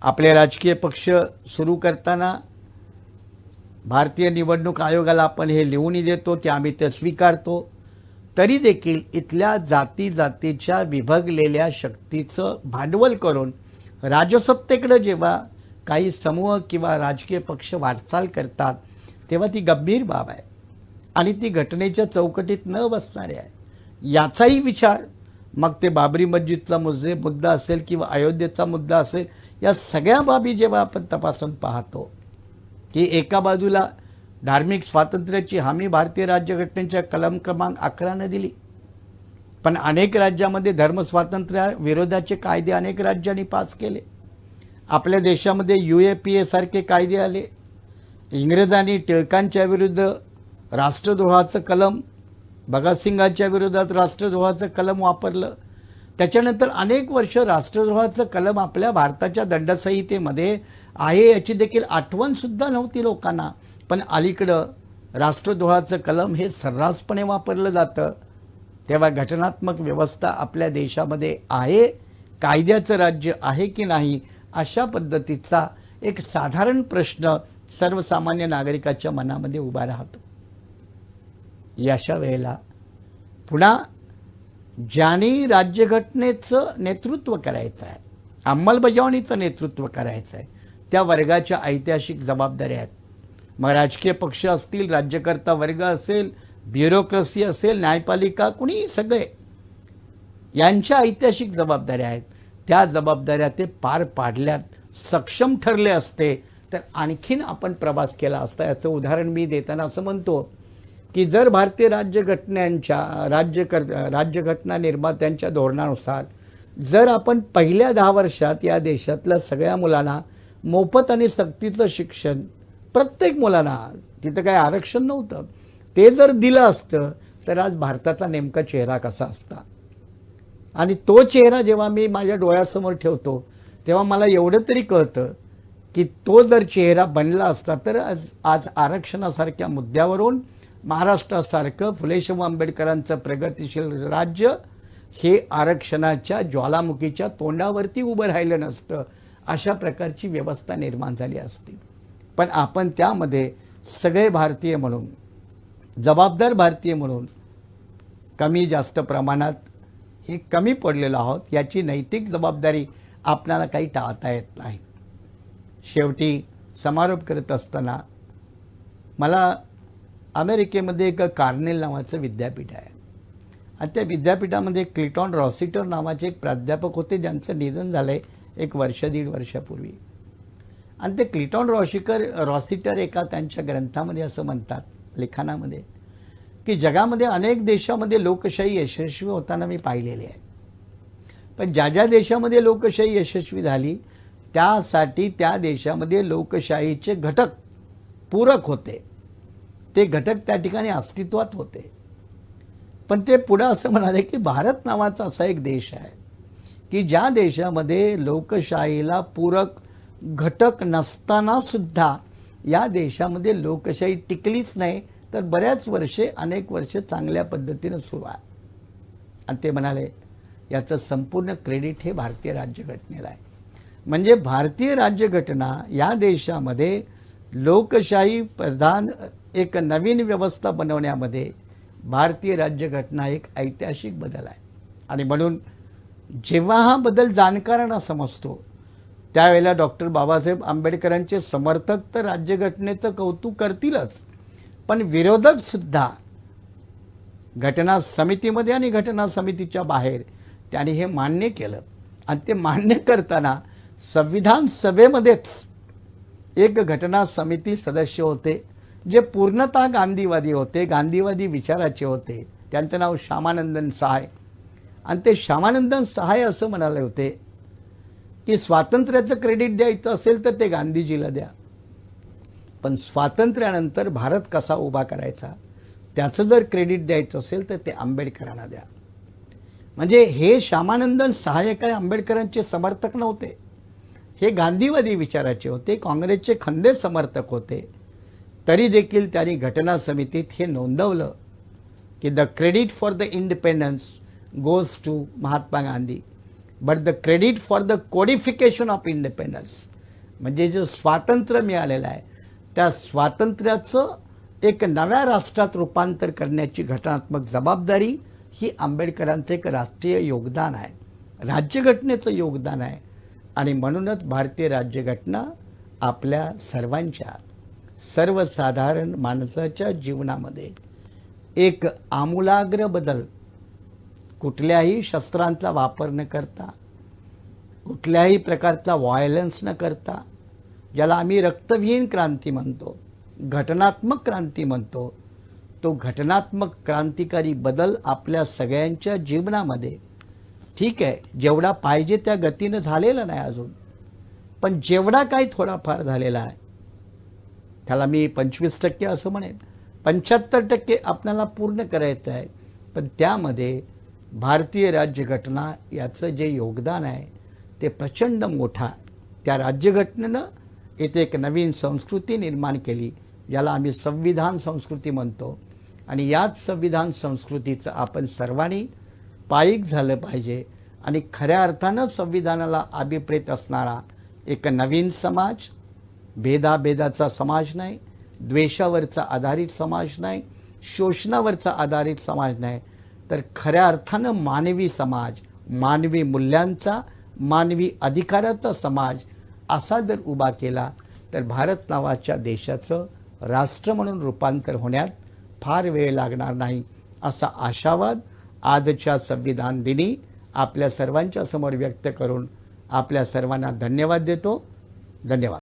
आपले राजकीय पक्ष सुरू करताना भारतीय निवडणूक आयोगाला आपण हे लिहूनही देतो की आम्ही ते स्वीकारतो, तरी देखील इथल्या जातीच्या विभागलेल्या शक्तीचं भांडवल करून राजसत्तेकडे जेव्हा काही समूह किंवा राजकीय पक्ष वाटचाल करतात तेव्हा ती गंभीर बाब आहे आणि ती घटनेच्या चौकटीत न बसणारी आहे. याचाही विचार मग ते बाबरी मस्जिदचा मुद्दा असेल किंवा अयोध्येचा मुद्दा असेल, या सगळ्या बाबी जेव्हा आपण तपासून पाहतो की एका बाजूला धार्मिक स्वातंत्र्याची हमी भारतीय राज्यघटनेच्या कलम क्रमांक 11 दिली, पण अनेक राज्यामध्ये धर्मस्वातंत्र्या विरोधाचे कायदे अनेक राज्यांनी पास केले. आपल्या देशामध्ये UAPA सारखे कायदे आले. इंग्रजांनी टिळकांच्या विरुद्ध राष्ट्रद्रोहाचं कलम, भगतसिंगांच्या विरोधात राष्ट्रद्रोहाचं कलम वापरलं. त्याच्यानंतर अनेक वर्ष राष्ट्रद्रोहाचं कलम आपल्या भारताच्या दंडसंहितेमध्ये आहे याची देखील आठवणसुद्धा नव्हती लोकांना. पण अलीकडं राष्ट्रद्रोहाचं कलम हे सर्रासपणे वापरलं जातं. तेव्हा घटनात्मक व्यवस्था आपल्या देशामध्ये आहे, कायद्याचं राज्य आहे की नाही, अशा पद्धतीचा एक साधारण प्रश्न सर्वसामान्य नागरिकाच्या मनामध्ये उभा राहतो. याशा वेळेला पुन्हा ज्यांनी राज्यघटनेचं नेतृत्व करायचं आहे, अंमलबजावणीचं नेतृत्व करायचं आहे, त्या वर्गाच्या ऐतिहासिक जबाबदाऱ्या आहेत. मग राजकीय पक्ष असतील, राज्यकर्ता वर्ग असेल, ब्युरोक्रेसी असेल, न्यायपालिका, कुणी सगळे यांच्या ऐतिहासिक जबाबदाऱ्या आहेत. त्या जबाबदाऱ्या ते पार पाडल्यात सक्षम ठरले असते तर आणखीन आपण प्रवास केला असता. याचं उदाहरण मी देताना असं म्हणतो की जर भारतीय राज्यघटना निर्मात्यांच्या धोरणानुसार जर आपण पहिल्या 10 वर्षात या देशातल्या सगळ्या मुलांना मोफत आणि सक्तीचं शिक्षण, प्रत्येक मुलांना, तिथं काही आरक्षण नव्हतं, ते जर दिलं असतं तर आज भारताचा नेमका चेहरा कसा असता. आणि तो चेहरा जेव्हा मी माझ्या डोळ्यासमोर ठेवतो तेव्हा मला एवढं तरी कळतं की तो जर चेहरा बनला असता तर आज आरक्षणासारख्या मुद्द्यावरून महाराष्ट्रासारखं फुले शाहू आंबेडकरांचं प्रगतिशील राज्य हे आरक्षणाच्या ज्वालामुखीच्या तोंडावरती उभं राहिलं नसतं, अशा प्रकारची व्यवस्था निर्माण झाली असती. पण आपण त्यामध्ये सगळे भारतीय म्हणून, जबाबदार भारतीय म्हणून कमी जास्त प्रमाणात हे कमी पडलेलो आहोत. याची नैतिक जबाबदारी आपल्याला काही टाळता येत नाही. शेवटी समारोप करत असताना मला अमेरिकेमध्ये एक कार्नेल नावाचं विद्यापीठ आहे आणि त्या विद्यापीठामध्ये क्लिंटन रॉसिटर नावाचे एक प्राध्यापक होते, ज्यांचं निधन झालं आहे एक वर्ष दीड वर्षापूर्वी. आणि ते क्लिंटन रॉसिटर एका त्यांच्या ग्रंथामध्ये असं म्हणतात, लिखाणामध्ये, की जगामध्ये अनेक देशामध्ये लोकशाही यशस्वी होताना मी पाहिलेले आहे, पण ज्या ज्या देशामध्ये लोकशाही यशस्वी झाली त्यासाठी त्या देशामध्ये लोकशाहीचे घटक पूरक होते, ते घटक त्या ठिकाणी अस्तित्वात होते. पण ते पुढे असं म्हणाले की भारत नावाचा असा एक देश आहे की ज्या देशामध्ये लोकशाहीला पूरक घटक नसताना सुद्धा या देशामध्ये लोकशाही टिकलीच नाही, तर बऱ्याच वर्षे अनेक वर्षे चांगल्या पद्धतीने सुरू आहे. आणि ते म्हणाले याचं संपूर्ण क्रेडिट हे भारतीय राज्यघटनेला आहे. म्हणजे भारतीय राज्यघटना या देशामध्ये लोकशाही प्रधान एक नवीन व्यवस्था बनवण्यामध्ये भारतीय राज्यघटना एक ऐतिहासिक बदल आहे. आणि म्हणून जेव्हा हा बदल जाणकारांना समजतो त्यावेळेला डॉक्टर बाबासाहेब आंबेडकरांचे समर्थक तर राज्यघटनेचं कौतुक करतीलच, पण विरोधक सुद्धा घटना समितीमध्ये आणि घटना समितीच्या बाहेर त्यांनी हे मान्य केलं. आणि ते मान्य करताना संविधान सभेमध्येच एक घटना समिती सदस्य होते जे पूर्णतः गांधीवादी होते, गांधीवादी विचाराचे होते. त्यांचं नाव श्यामानंदन सहाय. आणि ते श्यामानंदन सहाय असं म्हणाले होते की स्वातंत्र्याचं क्रेडिट द्यायचं असेल तर ते गांधीजीला द्या, पण स्वातंत्र्यानंतर भारत कसा उभा करायचा त्याचं जर क्रेडिट द्यायचं असेल तर ते आंबेडकरांना द्या. म्हणजे हे श्यामानंदन सहाय काय आंबेडकरांचे समर्थक नव्हते, हे गांधीवादी विचाराचे होते, काँग्रेसचे खंदे समर्थक होते. तरी देखील त्यांनी घटना समितीत हे नोंदवलं की the credit for the independence goes to Mahatma Gandhi, but the credit for the codification of independence, म्हणजे जे स्वातंत्र्य मिळालेलं आहे त्या स्वातंत्र्याचं एक नव्या राष्ट्रात रूपांतर करण्याची घटनात्मक जबाबदारी ही आंबेडकरांचं एक राष्ट्रीय योगदान आहे, राज्यघटनेचं योगदान आहे. आणि म्हणूनच भारतीय राज्यघटना आपल्या सर्वांच्या, सर्वसाधारण माणसाच्या जीवनामध्ये एक आमूलाग्र बदल, कुठल्याही शस्त्रांचा वापर न करता, कुठल्याही प्रकारचा व्हायलन्स न करता, ज्याला आम्ही रक्तविहीन क्रांती म्हणतो, घटनात्मक क्रांती म्हणतो, तो घटनात्मक क्रांतिकारी बदल आपल्या सगळ्यांच्या जीवनामध्ये, ठीक आहे जेवढा पाहिजे त्या गतीनं झालेला नाही अजून, पण जेवढा काही थोडाफार झालेला आहे त्याला मी 25% असं म्हणेन, 75% आपल्याला पूर्ण करायचं आहे. पण त्यामध्ये भारतीय राज्यघटना याचं जे योगदान आहे ते प्रचंड मोठा. त्या राज्यघटनेनं इथे एक नवीन संस्कृती निर्माण केली ज्याला आम्ही संविधान संस्कृती म्हणतो. आणि याच संविधान संस्कृतीचं आपण सर्वांनी पायीक झालं पाहिजे. आणि खऱ्या अर्थानं संविधानाला अभिप्रेत असणारा एक नवीन समाज, भेदाभेदाचा समाज नाही, द्वेषावरचा आधारित समाज नाही, शोषणावरचा आधारित समाज नाही, तर खऱ्या अर्थानं मानवी समाज, मानवी मूल्यांचा, मानवी अधिकाराचा समाज असा जर उभा केला तर भारत नावाच्या देशाचं राष्ट्र म्हणून रूपांतर होण्यात फार वेळ लागणार नाही, असा आशावाद आजच्या संविधान दिनी आपल्या सर्वांच्या समोर व्यक्त करून आपल्या सर्वांना धन्यवाद देतो. धन्यवाद.